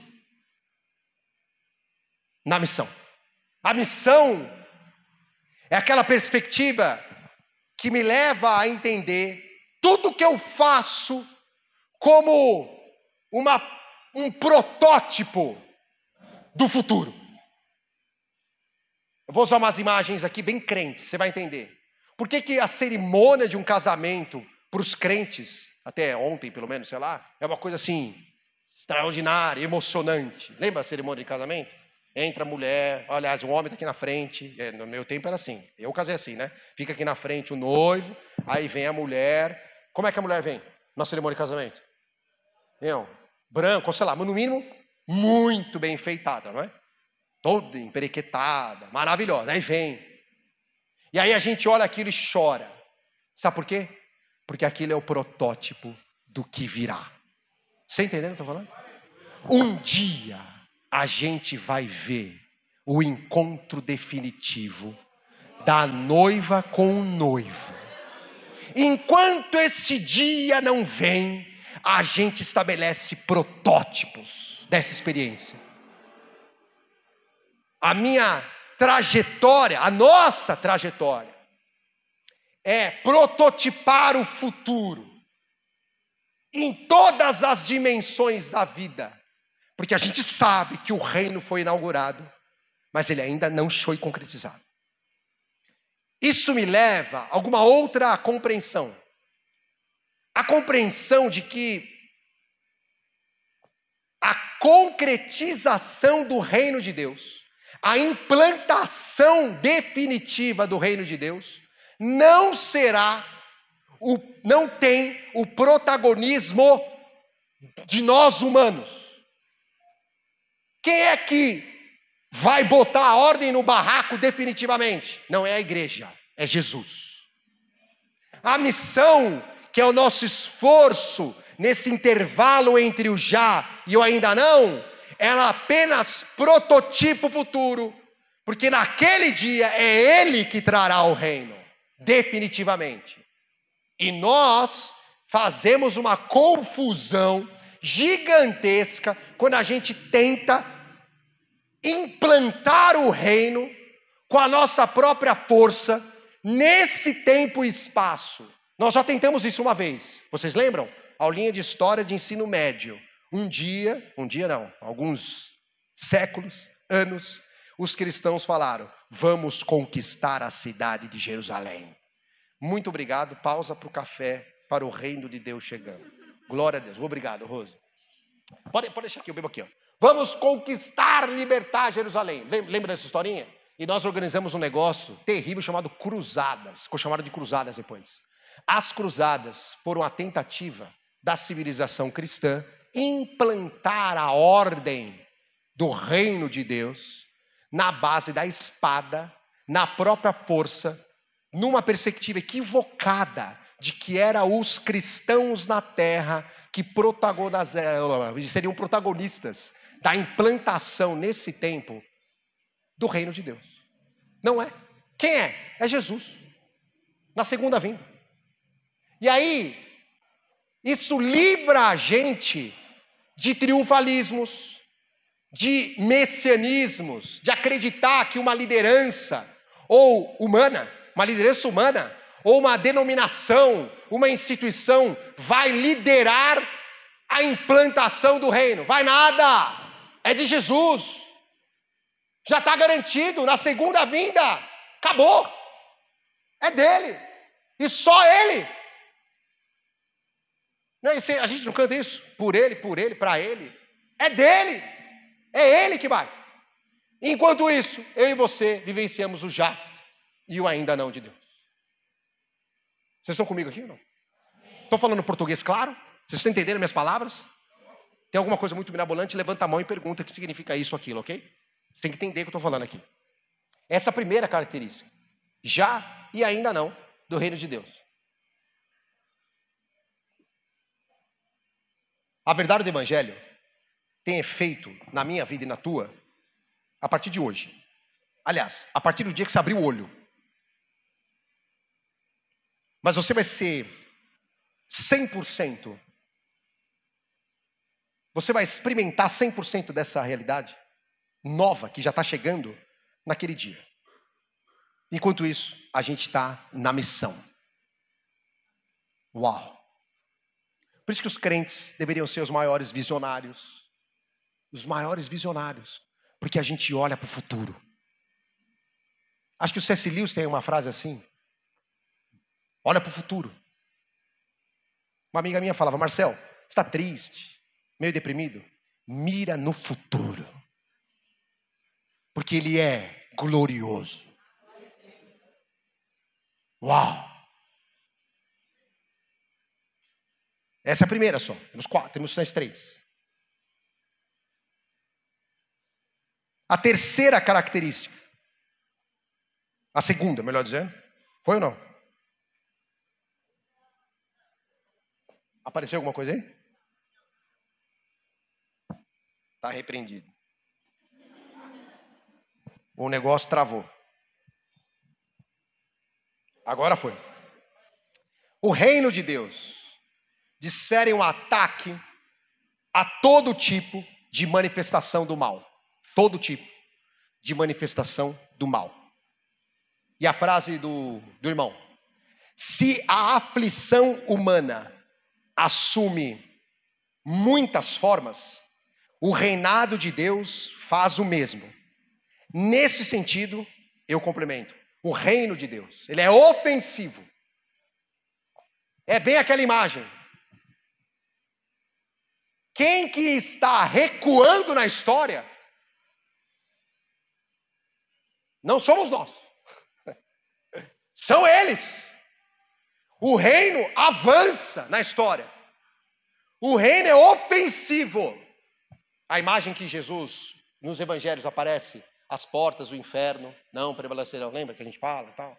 na missão. A missão é aquela perspectiva que me leva a entender tudo que eu faço como um protótipo do futuro. Eu vou usar umas imagens aqui bem crentes, você vai entender. Por que a cerimônia de um casamento para os crentes, até ontem pelo menos, sei lá, é uma coisa assim, extraordinária, emocionante. Lembra a cerimônia de casamento? Entra a mulher, aliás, o homem está aqui na frente, no meu tempo era assim, eu casei assim, né? Fica aqui na frente o noivo, aí vem a mulher. Como é que a mulher vem na cerimônia de casamento? Branco, sei lá, mas no mínimo, muito bem enfeitada, não é? Toda emperequetada, maravilhosa, aí vem. E aí a gente olha aquilo e chora. Sabe por quê? Porque aquilo é o protótipo do que virá. Você entendeu o que eu estou falando? Um dia a gente vai ver o encontro definitivo da noiva com o noivo. Enquanto esse dia não vem, a gente estabelece protótipos dessa experiência. A minha trajetória, a nossa trajetória, é prototipar o futuro em todas as dimensões da vida. Porque a gente sabe que o reino foi inaugurado, mas ele ainda não foi concretizado. Isso me leva a alguma outra compreensão. A compreensão de que a concretização do reino de Deus, a implantação definitiva do reino de Deus, não tem o protagonismo de nós humanos. Quem é que vai botar a ordem no barraco definitivamente? Não é a igreja, é Jesus. A missão, que é o nosso esforço nesse intervalo entre o já e o ainda não, ela apenas prototipa o futuro, porque naquele dia é Ele que trará o reino, definitivamente. E nós fazemos uma confusão gigantesca quando a gente tenta implantar o reino com a nossa própria força nesse tempo e espaço. Nós já tentamos isso uma vez. Vocês lembram? Aulinha de história de ensino médio. Alguns séculos, anos, os cristãos falaram: vamos conquistar a cidade de Jerusalém. Muito obrigado, pausa para o café, para o reino de Deus chegando. Glória a Deus. Obrigado, Rose. Pode deixar aqui, eu bebo aqui, ó. Vamos conquistar, libertar Jerusalém. Lembra dessa historinha? E nós organizamos um negócio terrível chamado Cruzadas. Ficou chamado de Cruzadas depois. As Cruzadas foram a tentativa da civilização cristã implantar a ordem do reino de Deus na base da espada, na própria força, numa perspectiva equivocada de que eram os cristãos na terra que seriam protagonistas da implantação nesse tempo do reino de Deus. Não é. Quem é? É Jesus. Na segunda vinda. E aí, isso livra a gente de triunfalismos, de messianismos, de acreditar que uma liderança uma liderança humana, ou uma denominação, uma instituição vai liderar a implantação do reino. Vai nada! É de Jesus. Já está garantido na segunda vinda. Acabou. É dele. E só ele. Não, a gente não canta isso? Por ele, para ele. É dele. É ele que vai. Enquanto isso, eu e você vivenciamos o já e o ainda não de Deus. Vocês estão comigo aqui ou não? Estou falando português claro? Vocês estão entendendo minhas palavras? Tem alguma coisa muito mirabolante? Levanta a mão e pergunta o que significa isso ou aquilo, ok? Você tem que entender o que eu estou falando aqui. Essa é a primeira característica. Já e ainda não do reino de Deus. A verdade do evangelho tem efeito na minha vida e na tua a partir de hoje. Aliás, a partir do dia que você abrir o olho. Mas você vai ser 100%. Você vai experimentar 100% dessa realidade nova que já está chegando naquele dia. Enquanto isso, a gente está na missão. Uau! Por isso que os crentes deveriam ser os maiores visionários. Os maiores visionários. Porque a gente olha para o futuro. Acho que o C.S. Lewis tem uma frase assim. Olha para o futuro. Uma amiga minha falava: Marcel, você está triste, meio deprimido? Mira no futuro. Porque ele é glorioso. Uau! Essa é a primeira só. Temos 4, temos mais 3. A terceira característica. A segunda, melhor dizendo. Foi ou não? Apareceu alguma coisa aí? Está repreendido. O negócio travou. Agora foi. O reino de Deus desfere um ataque a todo tipo de manifestação do mal. Todo tipo de manifestação do mal. E a frase do irmão: se a aflição humana assume muitas formas, o reinado de Deus faz o mesmo. Nesse sentido, eu complemento. O reino de Deus, ele é ofensivo. É bem aquela imagem. Quem que está recuando na história não somos nós. São eles. O reino avança na história. O reino é ofensivo. A imagem que Jesus nos evangelhos aparece, as portas do inferno não prevalecerão. Lembra que a gente fala e tal?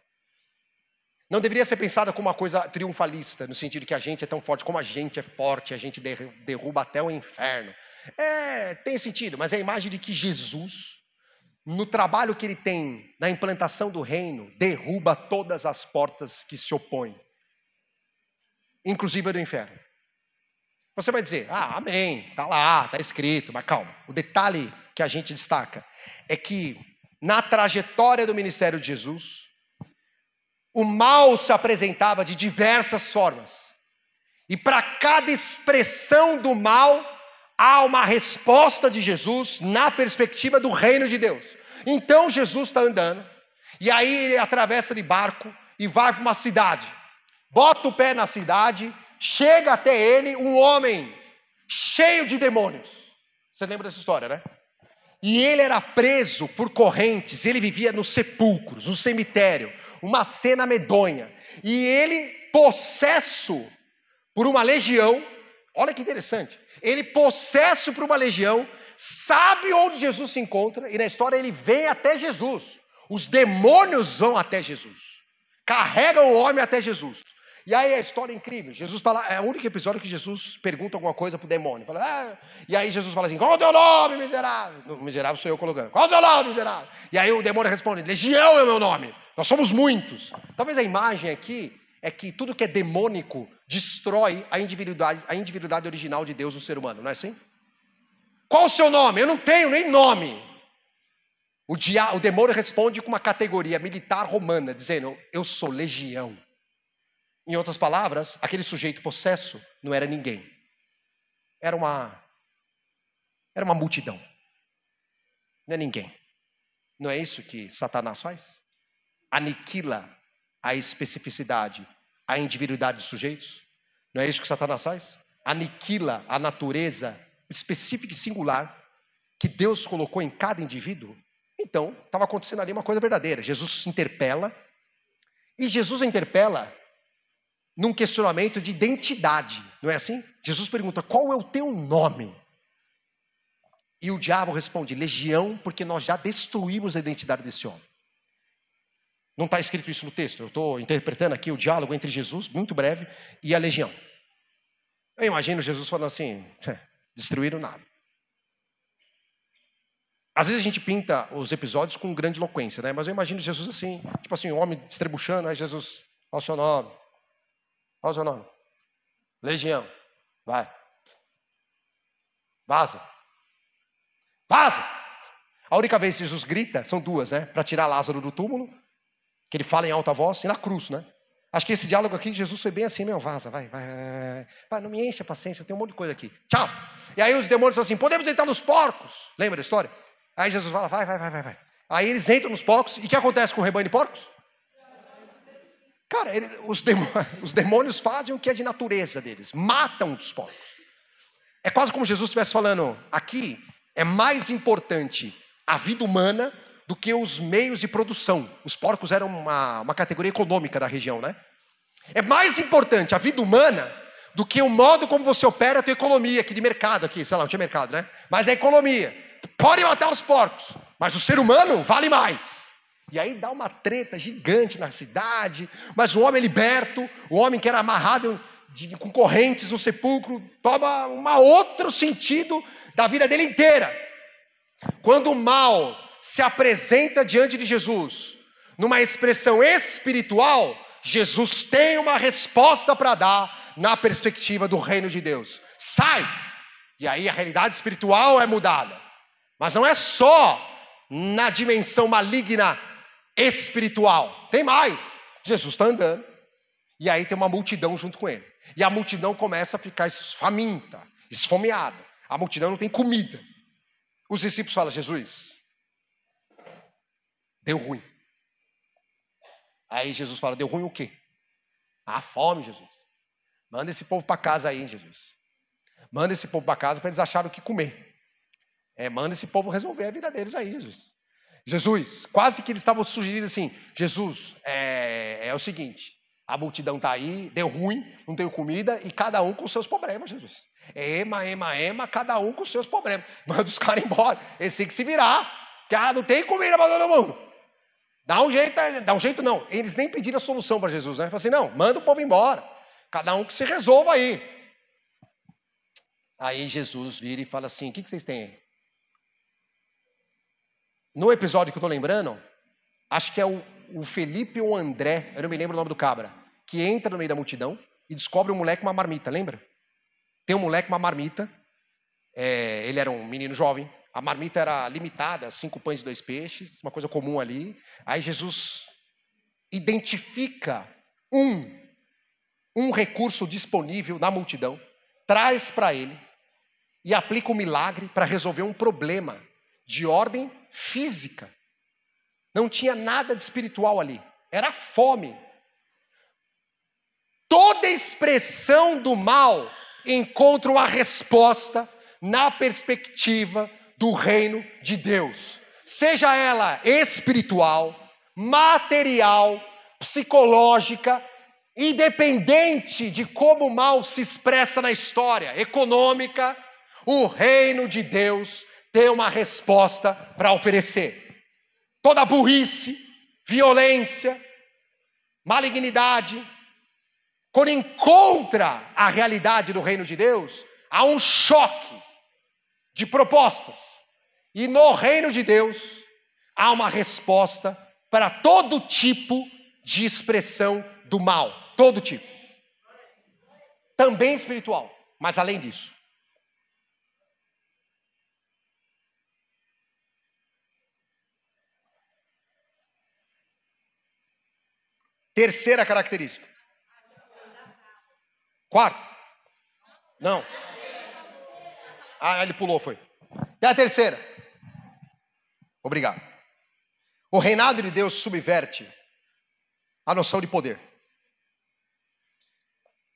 Não deveria ser pensada como uma coisa triunfalista, no sentido que a gente é tão forte, como a gente é forte, a gente derruba até o inferno. Tem sentido, mas é a imagem de que Jesus, no trabalho que ele tem na implantação do reino, derruba todas as portas que se opõem, inclusive a do inferno. Você vai dizer, amém, tá lá, tá escrito, mas calma. O detalhe que a gente destaca é que na trajetória do ministério de Jesus, o mal se apresentava de diversas formas. E para cada expressão do mal, há uma resposta de Jesus na perspectiva do reino de Deus. Então Jesus está andando, e aí ele atravessa de barco e vai para uma cidade. Bota o pé na cidade, chega até ele um homem cheio de demônios. Você lembra dessa história, né? E ele era preso por correntes, ele vivia nos sepulcros, no cemitério, uma cena medonha. E ele, possesso por uma legião, olha que interessante, ele possesso por uma legião, sabe onde Jesus se encontra, e na história ele vem até Jesus. Os demônios vão até Jesus, carregam o homem até Jesus. E aí a história é incrível, Jesus está lá, é o único episódio que Jesus pergunta alguma coisa para o demônio. Fala, e aí Jesus fala assim, qual é o teu nome, miserável? No miserável sou eu colocando, qual é o seu nome, miserável? E aí o demônio responde, legião é o meu nome, nós somos muitos. Talvez a imagem aqui é que tudo que é demônico destrói a individualidade original de Deus no ser humano, não é assim? Qual o seu nome? Eu não tenho nem nome. O demônio responde com uma categoria militar romana, dizendo, eu sou legião. Em outras palavras, aquele sujeito possesso não era ninguém. Era uma multidão. Não é ninguém. Não é isso que Satanás faz? Aniquila a especificidade, a individualidade dos sujeitos. Não é isso que Satanás faz? Aniquila a natureza específica e singular que Deus colocou em cada indivíduo. Então, estava acontecendo ali uma coisa verdadeira. Jesus interpela. E Jesus interpela num questionamento de identidade, não é assim? Jesus pergunta, qual é o teu nome? E o diabo responde, legião, porque nós já destruímos a identidade desse homem. Não está escrito isso no texto, eu estou interpretando aqui o diálogo entre Jesus, muito breve, e a legião. Eu imagino Jesus falando assim, destruíram nada. Às vezes a gente pinta os episódios com grande eloquência, né? Mas eu imagino Jesus assim, tipo assim, um homem estrebuchando, aí Jesus, qual é o seu nome? Qual é o seu nome? Legião. Vai. Vaza. Vaza. A única vez que Jesus grita, são duas, né? Para tirar Lázaro do túmulo, que ele fala em alta voz, e na cruz, né? Acho que esse diálogo aqui, Jesus foi bem assim, meu, vaza, vai. Pai, não me enche a paciência, tem um monte de coisa aqui. Tchau. E aí os demônios falam assim, podemos entrar nos porcos. Lembra da história? Aí Jesus fala, vai. Aí eles entram nos porcos, e o que acontece com o rebanho de porcos? Cara, os demônios fazem o que é de natureza deles, matam os porcos. É quase como Jesus estivesse falando, aqui é mais importante a vida humana do que os meios de produção. Os porcos eram uma categoria econômica da região, né? É mais importante a vida humana do que o modo como você opera a tua economia aqui de mercado, aqui, sei lá, não tinha mercado, né? Mas a economia. Pode matar os porcos, mas o ser humano vale mais. E aí dá uma treta gigante na cidade, mas o homem liberto, o homem que era amarrado com correntes no sepulcro, toma um outro sentido da vida dele inteira. Quando o mal se apresenta diante de Jesus, numa expressão espiritual, Jesus tem uma resposta para dar na perspectiva do reino de Deus. Sai! E aí a realidade espiritual é mudada. Mas não é só na dimensão maligna espiritual. Tem mais. Jesus está andando. E aí tem uma multidão junto com ele. E a multidão começa a ficar faminta, esfomeada. A multidão não tem comida. Os discípulos falam: Jesus, deu ruim. Aí Jesus fala: deu ruim o quê? A fome, Jesus. Manda esse povo para casa aí, Jesus. Manda esse povo para casa para eles acharem o que comer. Manda esse povo resolver a vida deles aí, Jesus. Jesus, quase que eles estavam sugerindo assim: Jesus, é o seguinte, a multidão está aí, deu ruim, não tem comida, e cada um com os seus problemas, Jesus. Ema, cada um com os seus problemas. Manda os caras embora, eles têm que se virar, que não tem comida para todo mundo. Dá um jeito não. Eles nem pediram a solução para Jesus, né? Falaram assim: não, manda o povo embora, cada um que se resolva aí. Aí Jesus vira e fala assim: o que vocês têm aí? No episódio que eu estou lembrando, acho que é o Felipe ou o André, eu não me lembro o nome do cabra, que entra no meio da multidão e descobre um moleque com uma marmita, lembra? Tem um moleque com uma marmita, ele era um menino jovem, a marmita era limitada, 5 pães e 2 peixes, uma coisa comum ali. Aí Jesus identifica um recurso disponível na multidão, traz para ele e aplica um milagre para resolver um problema de ordem física. Não tinha nada de espiritual ali, era fome. Toda expressão do mal encontra uma resposta na perspectiva do reino de Deus. Seja ela espiritual, material, psicológica, independente de como o mal se expressa na história, econômica, o reino de Deus tem uma resposta para oferecer. Toda burrice, violência, malignidade, quando encontra a realidade do reino de Deus, há um choque de propostas. E no reino de Deus, há uma resposta para todo tipo de expressão do mal. Todo tipo. Também espiritual, mas além disso. Terceira característica. Quarta. Não. Ele pulou, foi. E a terceira. Obrigado. O reinado de Deus subverte a noção de poder.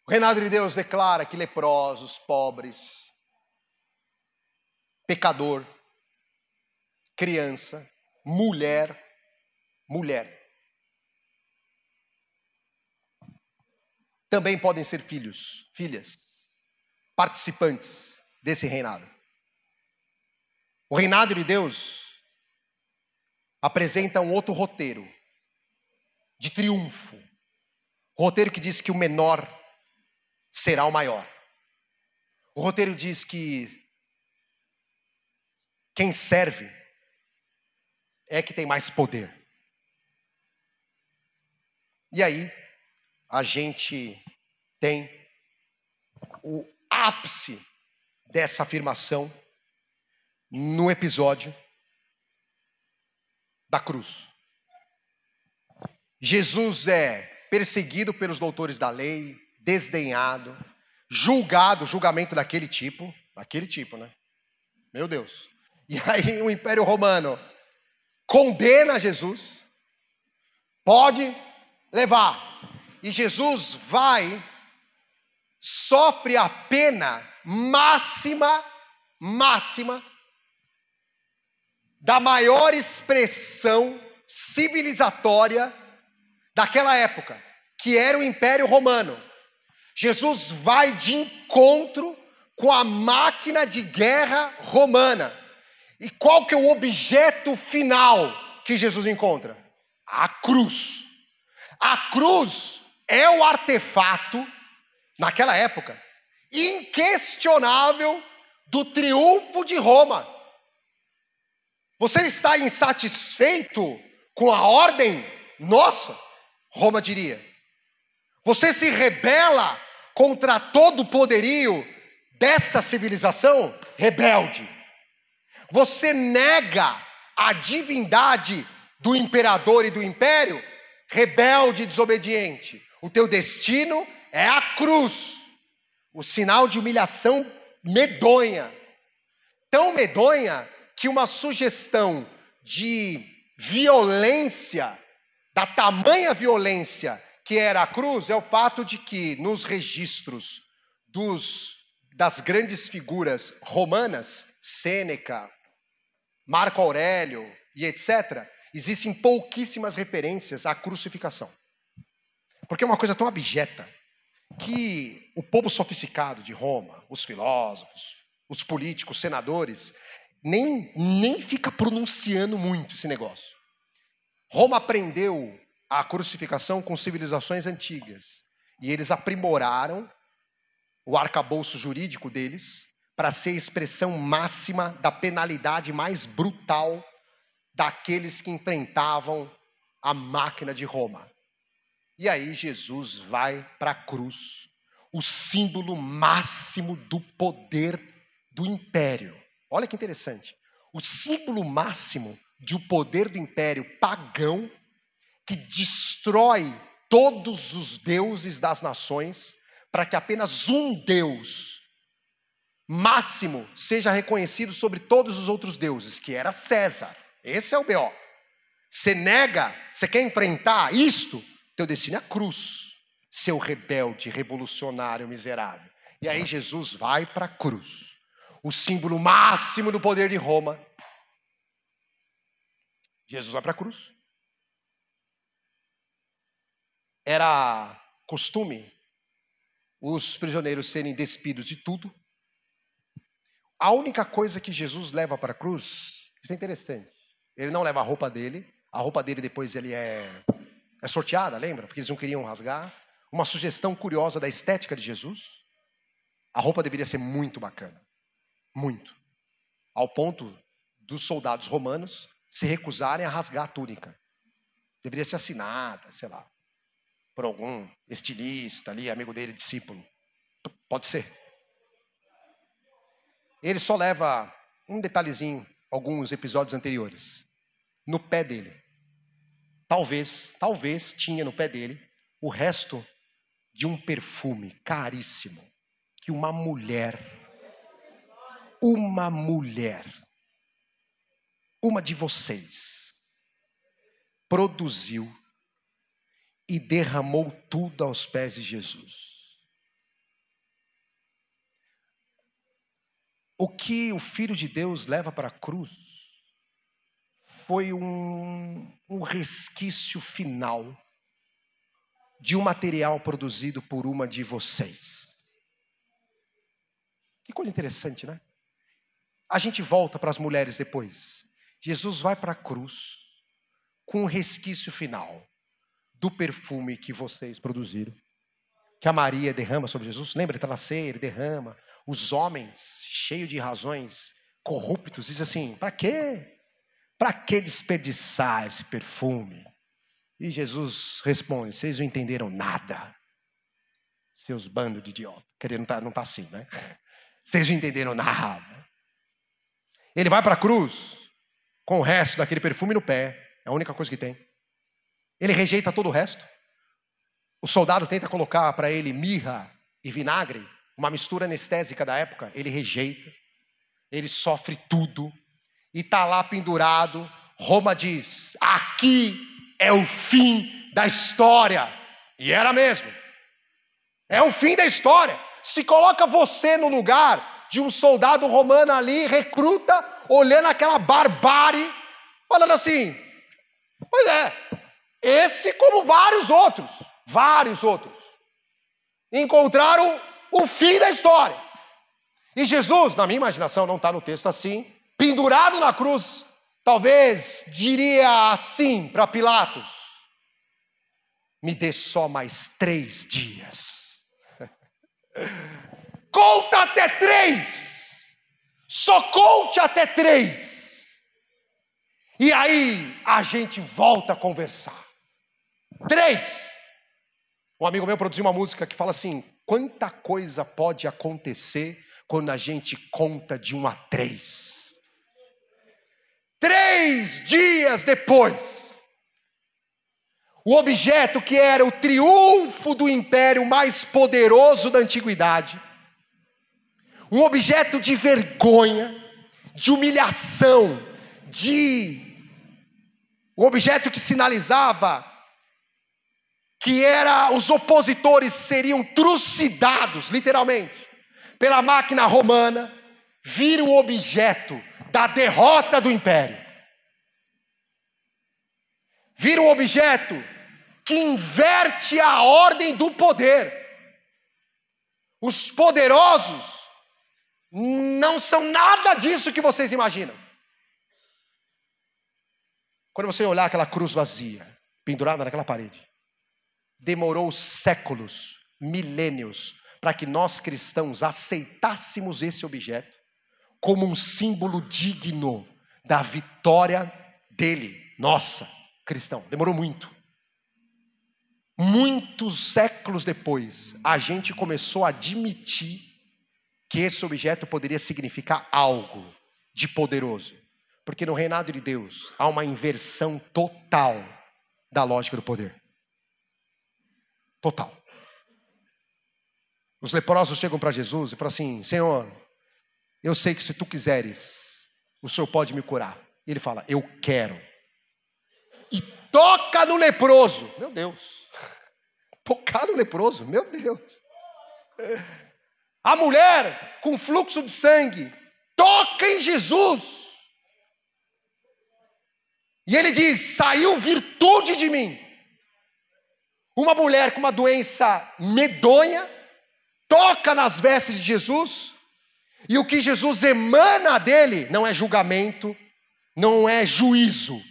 O reinado de Deus declara que leprosos, pobres, pecador, criança, mulher, também podem ser filhos, filhas, participantes desse reinado. O reinado de Deus apresenta um outro roteiro de triunfo. O roteiro que diz que o menor será o maior. O roteiro diz que quem serve é que tem mais poder. E aí, a gente tem o ápice dessa afirmação no episódio da cruz. Jesus é perseguido pelos doutores da lei, desdenhado, julgado, julgamento daquele tipo, né? Meu Deus. E aí o Império Romano condena Jesus, pode levar. E Jesus sofre a pena máxima da maior expressão civilizatória daquela época, que era o Império Romano. Jesus vai de encontro com a máquina de guerra romana. E qual que é o objeto final que Jesus encontra? A cruz. A cruz é o artefato, naquela época, inquestionável do triunfo de Roma. Você está insatisfeito com a ordem nossa? Roma diria. Você se rebela contra todo o poderio dessa civilização rebelde. Você nega a divindade do imperador e do império, rebelde e desobediente. O teu destino é a cruz, o sinal de humilhação medonha. Tão medonha que uma sugestão de violência, da tamanha violência que era a cruz, é o fato de que nos registros das grandes figuras romanas, Sêneca, Marco Aurélio e etc., existem pouquíssimas referências à crucificação. Porque é uma coisa tão abjeta que o povo sofisticado de Roma, os filósofos, os políticos, os senadores, nem fica pronunciando muito esse negócio. Roma aprendeu a crucificação com civilizações antigas. E eles aprimoraram o arcabouço jurídico deles para ser a expressão máxima da penalidade mais brutal daqueles que enfrentavam a máquina de Roma. E aí Jesus vai para a cruz, o símbolo máximo do poder do império. Olha que interessante. O símbolo máximo do poder do império pagão, que destrói todos os deuses das nações, para que apenas um Deus máximo seja reconhecido sobre todos os outros deuses, que era César. Esse é o B.O. Você nega, você quer enfrentar isto, teu destino é a cruz, seu rebelde, revolucionário, miserável. E aí Jesus vai para a cruz, o símbolo máximo do poder de Roma. Jesus vai para a cruz. Era costume os prisioneiros serem despidos de tudo. A única coisa que Jesus leva para a cruz, isso é interessante, ele não leva a roupa dele depois ele é sorteada, lembra? Porque eles não queriam rasgar. Uma sugestão curiosa da estética de Jesus, a roupa deveria ser muito bacana, muito, ao ponto dos soldados romanos se recusarem a rasgar a túnica. Deveria ser assinada, sei lá, por algum estilista ali, amigo dele, discípulo. Pode ser. Ele só leva um detalhezinho, alguns episódios anteriores. No pé dele. Talvez tinha no pé dele o resto de um perfume caríssimo que uma mulher, uma de vocês, produziu e derramou tudo aos pés de Jesus. O que o Filho de Deus leva para a cruz foi um resquício final de um material produzido por uma de vocês. Que coisa interessante, né? A gente volta para as mulheres depois. Jesus vai para a cruz com um resquício final do perfume que vocês produziram, que a Maria derrama sobre Jesus. Lembra, ele está na ceia, ele derrama. Os homens, cheios de razões, corruptos, dizem assim, para quê? Para que desperdiçar esse perfume? E Jesus responde, vocês não entenderam nada, seus bandos de idiota. Quer dizer, não está assim, né? Vocês não entenderam nada. Ele vai para a cruz com o resto daquele perfume no pé, é a única coisa que tem. Ele rejeita todo o resto. O soldado tenta colocar para ele mirra e vinagre, uma mistura anestésica da época. Ele rejeita. Ele sofre tudo. E está lá pendurado. Roma diz, aqui é o fim da história. E era mesmo. É o fim da história. Se coloca você no lugar de um soldado romano ali, recruta, olhando aquela barbárie, falando assim, pois é, esse como vários outros, encontraram o fim da história. E Jesus, na minha imaginação, não está no texto assim, pendurado na cruz, talvez diria assim para Pilatos, me dê só mais 3 dias. Conta até 3. Só conte até 3. E aí a gente volta a conversar. 3. Um amigo meu produziu uma música que fala assim: quanta coisa pode acontecer quando a gente conta de 1 a 3. 3 dias depois, o objeto que era o triunfo do império mais poderoso da antiguidade, um objeto de vergonha, de humilhação, um objeto que sinalizava que os opositores seriam trucidados, literalmente, pela máquina romana, vira o objeto da derrota do império. Vira um objeto que inverte a ordem do poder. Os poderosos não são nada disso que vocês imaginam. Quando você olhar aquela cruz vazia, pendurada naquela parede, demorou séculos, milênios, para que nós cristãos aceitássemos esse objeto como um símbolo digno da vitória dele, nossa, cristão. Demorou muito. Muitos séculos depois, a gente começou a admitir que esse objeto poderia significar algo de poderoso. Porque no reinado de Deus há uma inversão total da lógica do poder. Total. Os leprosos chegam para Jesus e falam assim: Senhor, eu sei que se tu quiseres, o Senhor pode me curar. E ele fala: eu quero. E toca no leproso. Meu Deus. Tocar no leproso, meu Deus. A mulher com fluxo de sangue toca em Jesus. E ele diz: saiu virtude de mim. Uma mulher com uma doença medonha toca nas vestes de Jesus, e o que Jesus emana dele não é julgamento, não é juízo.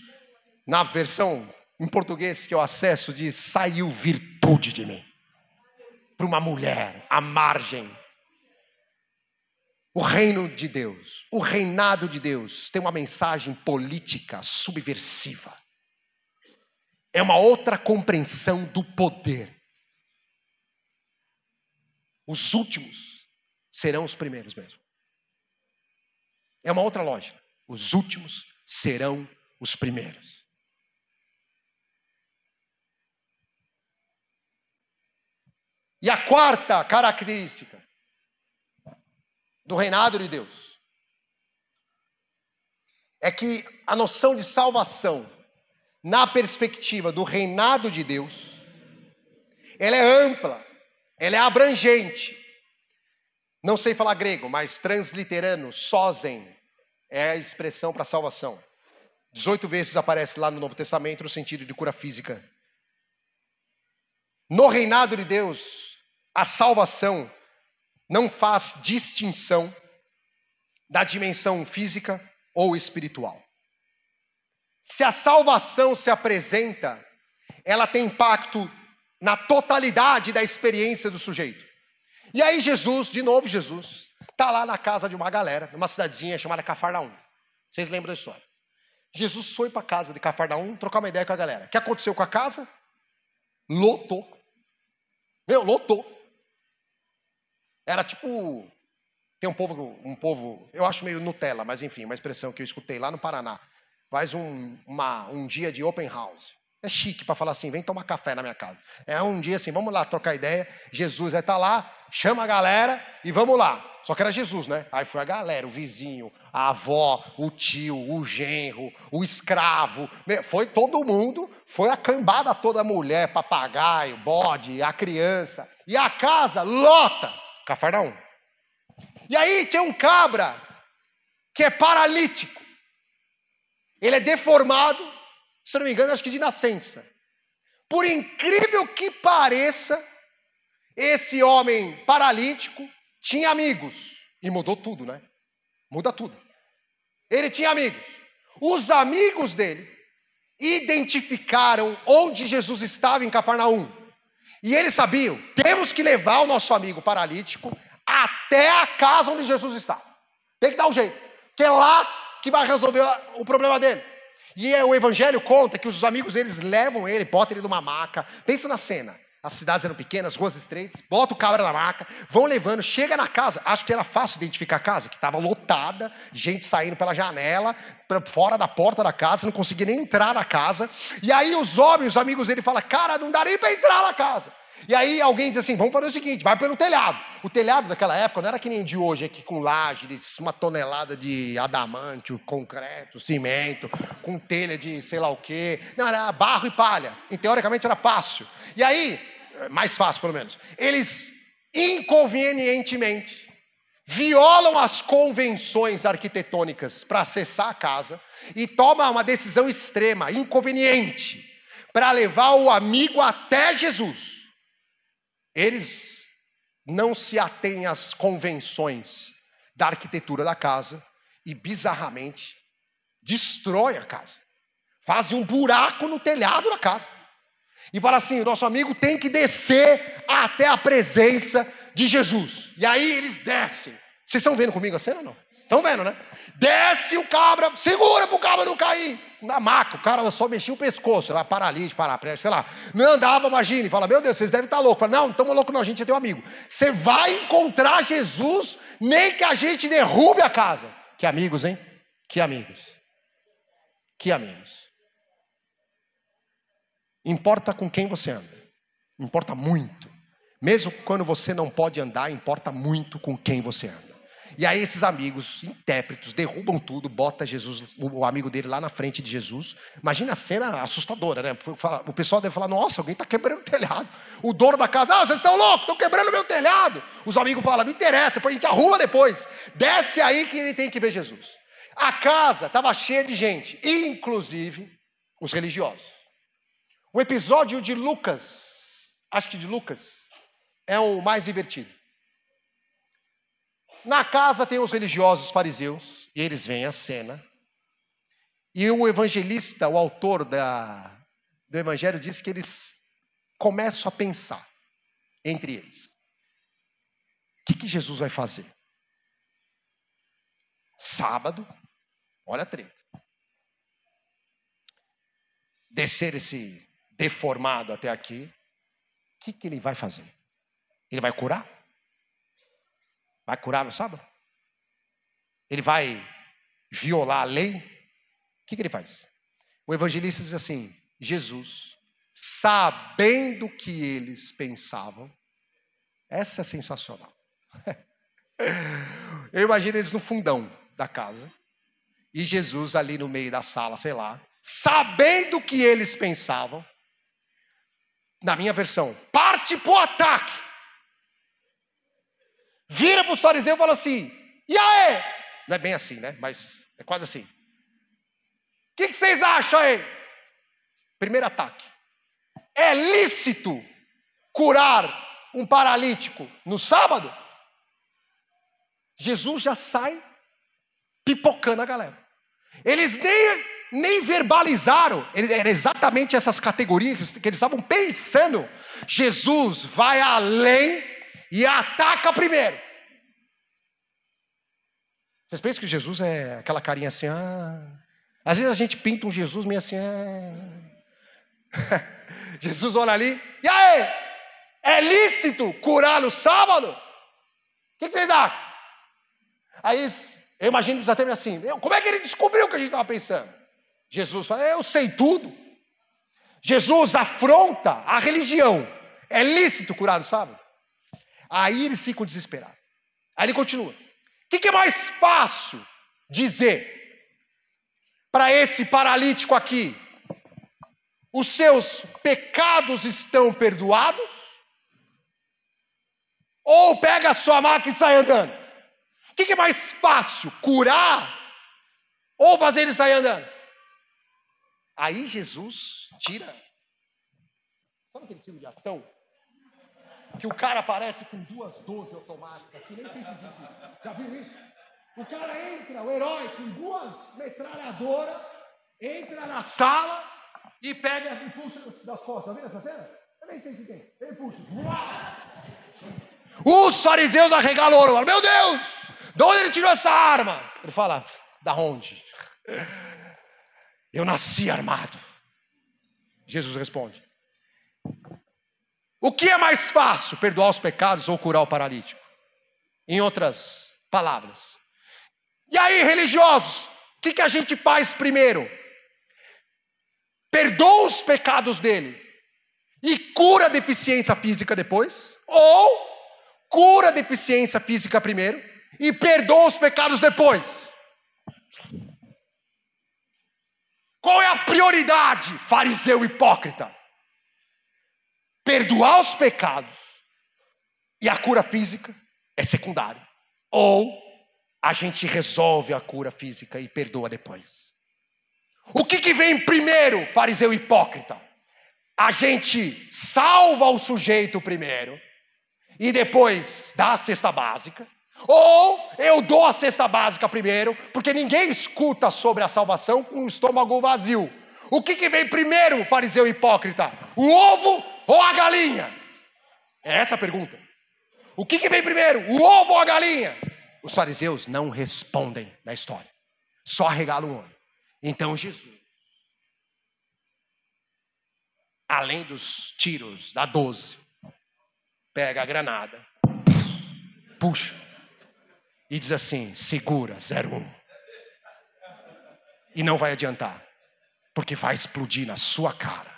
Na versão em português que eu acesso diz: saiu virtude de mim. Para uma mulher à margem. O reino de Deus, o reinado de Deus tem uma mensagem política subversiva. É uma outra compreensão do poder. Os últimos serão os primeiros mesmo. É uma outra lógica. Os últimos serão os primeiros. E a quarta característica do reinado de Deus é que a noção de salvação, na perspectiva do reinado de Deus, ela é ampla, ela é abrangente. Não sei falar grego, mas transliterano, sozen, é a expressão para salvação. 18 vezes aparece lá no Novo Testamento no sentido de cura física. No reinado de Deus, a salvação não faz distinção da dimensão física ou espiritual. Se a salvação se apresenta, ela tem impacto na totalidade da experiência do sujeito. E aí Jesus, de novo Jesus, está lá na casa de uma galera, numa cidadezinha chamada Cafarnaum. Vocês lembram da história? Jesus foi para a casa de Cafarnaum trocar uma ideia com a galera. O que aconteceu com a casa? Lotou. Lotou. Era tipo... Tem um povo, eu acho meio Nutella, mas enfim, uma expressão que eu escutei lá no Paraná. Faz um dia de open house. É chique para falar assim: vem tomar café na minha casa. É um dia assim, vamos lá trocar ideia. Jesus vai estar lá, chama a galera e vamos lá. Só que era Jesus, né? Aí foi a galera, o vizinho, a avó, o tio, o genro, o escravo. Foi todo mundo, foi a cambada toda, a mulher, papagaio, bode, a criança. E a casa lota. Cafarnaum. E aí tem um cabra que é paralítico. Ele é deformado, se não me engano, acho que de nascença. Por incrível que pareça, esse homem paralítico tinha amigos. E mudou tudo, né? Muda tudo. Ele tinha amigos. Os amigos dele identificaram onde Jesus estava em Cafarnaum. E eles sabiam: temos que levar o nosso amigo paralítico até a casa onde Jesus está. Tem que dar um jeito. Porque é lá que vai resolver o problema dele. E o evangelho conta que os amigos deles levam ele, botam ele numa maca. Pensa na cena. As cidades eram pequenas, ruas estreitas, bota o cabra na maca, vão levando, chega na casa. Acho que era fácil identificar a casa, que estava lotada, gente saindo pela janela, fora da porta da casa, não conseguia nem entrar na casa. E aí os homens, os amigos dele falam, cara, não dá nem para entrar na casa. E aí alguém diz assim, vamos fazer o seguinte, vai pelo telhado. O telhado naquela época não era que nem de hoje, aqui com laje, de 1 tonelada de adamantio, concreto, cimento, com telha de sei lá o quê. Não, era barro e palha. E teoricamente era fácil. E aí, mais fácil pelo menos, eles inconvenientemente violam as convenções arquitetônicas para acessar a casa e tomam uma decisão extrema, inconveniente, para levar o amigo até Jesus. Eles não se atêm às convenções da arquitetura da casa e, bizarramente, destroem a casa. Fazem um buraco no telhado da casa. E fala assim, o nosso amigo tem que descer até a presença de Jesus. E aí eles descem. Vocês estão vendo comigo a cena ou não? Estão vendo, né? Desce o cabra, segura pro cabra não cair. Na maca, o cara só mexia o pescoço, lá paralítico, paraplégico, sei lá. Não andava, imagine. Fala, meu Deus, vocês devem estar loucos. Fala, não estamos loucos não, a gente é teu amigo. Você vai encontrar Jesus, nem que a gente derrube a casa. Que amigos, hein? Que amigos. Que amigos. Importa com quem você anda. Importa muito. Mesmo quando você não pode andar, importa muito com quem você anda. E aí esses amigos, intérpretes, derrubam tudo, bota Jesus, o amigo dele lá na frente de Jesus. Imagina a cena assustadora, né? O pessoal deve falar, nossa, alguém está quebrando o telhado. O dono da casa, vocês estão loucos, estão quebrando meu telhado. Os amigos falam, não interessa, a gente arruma depois. Desce aí que ele tem que ver Jesus. A casa estava cheia de gente, inclusive os religiosos. O episódio de Lucas, acho que de Lucas, é o mais divertido. Na casa tem os religiosos fariseus, e eles veem a cena. E o evangelista, o autor do evangelho, diz que eles começam a pensar entre eles. O que Jesus vai fazer? Sábado, olha a treta. Descer esse deformado até aqui, o que ele vai fazer? Ele vai curar? Vai curar no sábado? Ele vai violar a lei? O que ele faz? O evangelista diz assim, Jesus, sabendo o que eles pensavam, essa é sensacional. Eu imagino eles no fundão da casa, e Jesus ali no meio da sala, sei lá, sabendo o que eles pensavam, na minha versão, parte para o ataque. Vira para os fariseus e fala assim, e aí? Não é bem assim, né? Mas é quase assim. O que vocês acham aí? Primeiro ataque. É lícito curar um paralítico no sábado? Jesus já sai pipocando a galera. Eles nem verbalizaram, eram exatamente essas categorias que eles estavam pensando. Jesus vai além e ataca primeiro. Vocês pensam que Jesus é aquela carinha assim, às vezes a gente pinta um Jesus meio assim, Jesus olha ali, e aí? É lícito curar no sábado? O que vocês acham? Aí eu imagino eles até assim, como é que ele descobriu o que a gente estava pensando? Jesus fala, eu sei tudo. Jesus afronta a religião. É lícito curar no sábado? Aí eles ficam desesperados. Aí ele continua. O que é mais fácil dizer para esse paralítico aqui? Os seus pecados estão perdoados? Ou pega a sua maca e sai andando? O que é mais fácil? Curar ou fazer ele sair andando? Aí Jesus tira. Sabe aquele filme de ação? Que o cara aparece com 2 12 automáticas, que nem sei se existe. Já viu isso? O cara entra, o herói, com 2 metralhadoras, entra na sala e pega e puxa das costas. Tá vendo essa cena? Eu nem sei se tem. Ele puxa. Os fariseus arregalam o ouro. Meu Deus! De onde ele tirou essa arma? Ele fala, da onde? Eu nasci armado. Jesus responde. O que é mais fácil, perdoar os pecados ou curar o paralítico? Em outras palavras. E aí, religiosos, o que a gente faz primeiro? Perdoa os pecados dele e cura a deficiência física depois? Ou cura a deficiência física primeiro e perdoa os pecados depois? Qual é a prioridade, fariseu hipócrita? Perdoar os pecados e a cura física é secundário. Ou a gente resolve a cura física e perdoa depois. O que vem primeiro, fariseu hipócrita? A gente salva o sujeito primeiro e depois dá a cesta básica. Ou eu dou a cesta básica primeiro, porque ninguém escuta sobre a salvação com o estômago vazio. O que vem primeiro, fariseu hipócrita? O ovo ou a galinha? É essa a pergunta. O que vem primeiro, o ovo ou a galinha? Os fariseus não respondem na história. Só arregalam o olho. Então Jesus, além dos tiros da 12, pega a granada, puxa, e diz assim, segura, 01. E não vai adiantar, porque vai explodir na sua cara.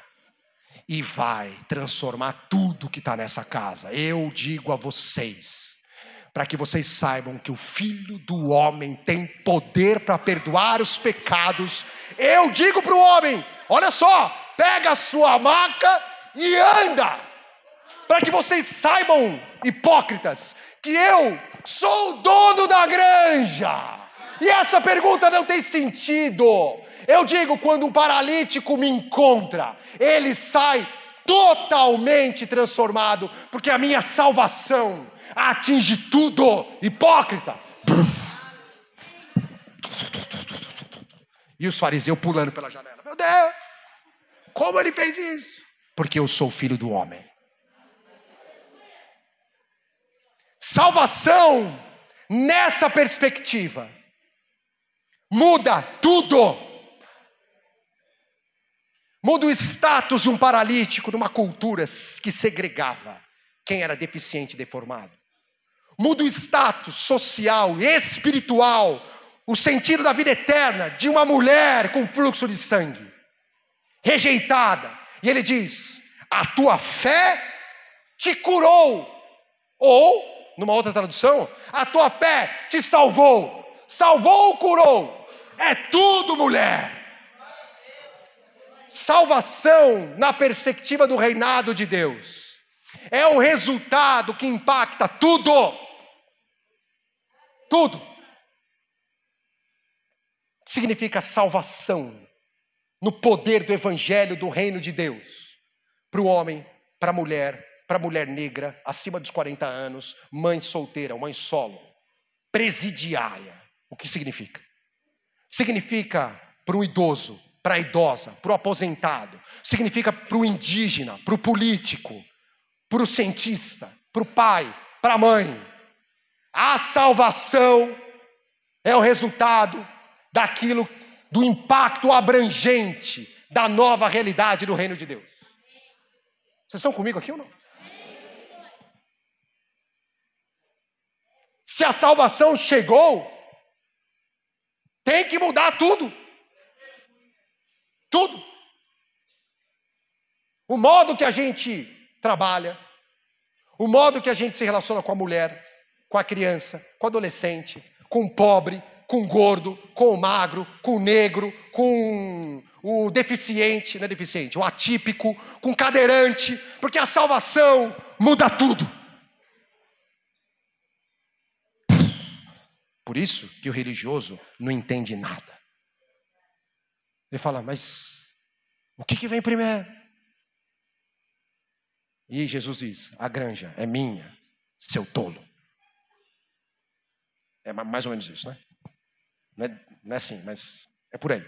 E vai transformar tudo que está nessa casa. Eu digo a vocês, para que vocês saibam que o Filho do Homem tem poder para perdoar os pecados. Eu digo para o homem, olha só, pega a sua maca e anda. Para que vocês saibam, hipócritas, que eu sou o dono da granja. E essa pergunta não tem sentido. Eu digo, quando um paralítico me encontra, ele sai totalmente transformado, porque a minha salvação atinge tudo. Hipócrita. E os fariseus pulando pela janela. Meu Deus, como ele fez isso? Porque eu sou filho do homem. Salvação, nessa perspectiva, muda tudo. Muda o status de um paralítico numa cultura que segregava quem era deficiente e deformado. Muda o status social e espiritual, o sentido da vida eterna de uma mulher com fluxo de sangue, rejeitada. E ele diz, a tua fé te curou. Ou, numa outra tradução, a tua fé te salvou. Salvou ou curou? É tudo, mulher. Salvação, na perspectiva do reinado de Deus, é o resultado que impacta tudo. Tudo. Significa salvação no poder do evangelho do reino de Deus. Para o homem, para a mulher negra, acima dos 40 anos, mãe solteira, mãe solo, presidiária. O que significa? Significa para o idoso, para a idosa, para o aposentado. Significa para o indígena, para o político, para o cientista, para o pai, para a mãe. A salvação é o resultado daquilo, do impacto abrangente da nova realidade do reino de Deus. Vocês estão comigo aqui ou não? Se a salvação chegou, tem que mudar tudo. Tudo. O modo que a gente trabalha, o modo que a gente se relaciona com a mulher, com a criança, com o adolescente, com o pobre, com o gordo, com o magro, com o negro, com o deficiente, não é deficiente, o atípico, com o cadeirante, porque a salvação muda tudo. Por isso que o religioso não entende nada. Ele fala, mas o que vem primeiro? E Jesus diz, a granja é minha, seu tolo. É mais ou menos isso, né? Não é assim, mas é por aí.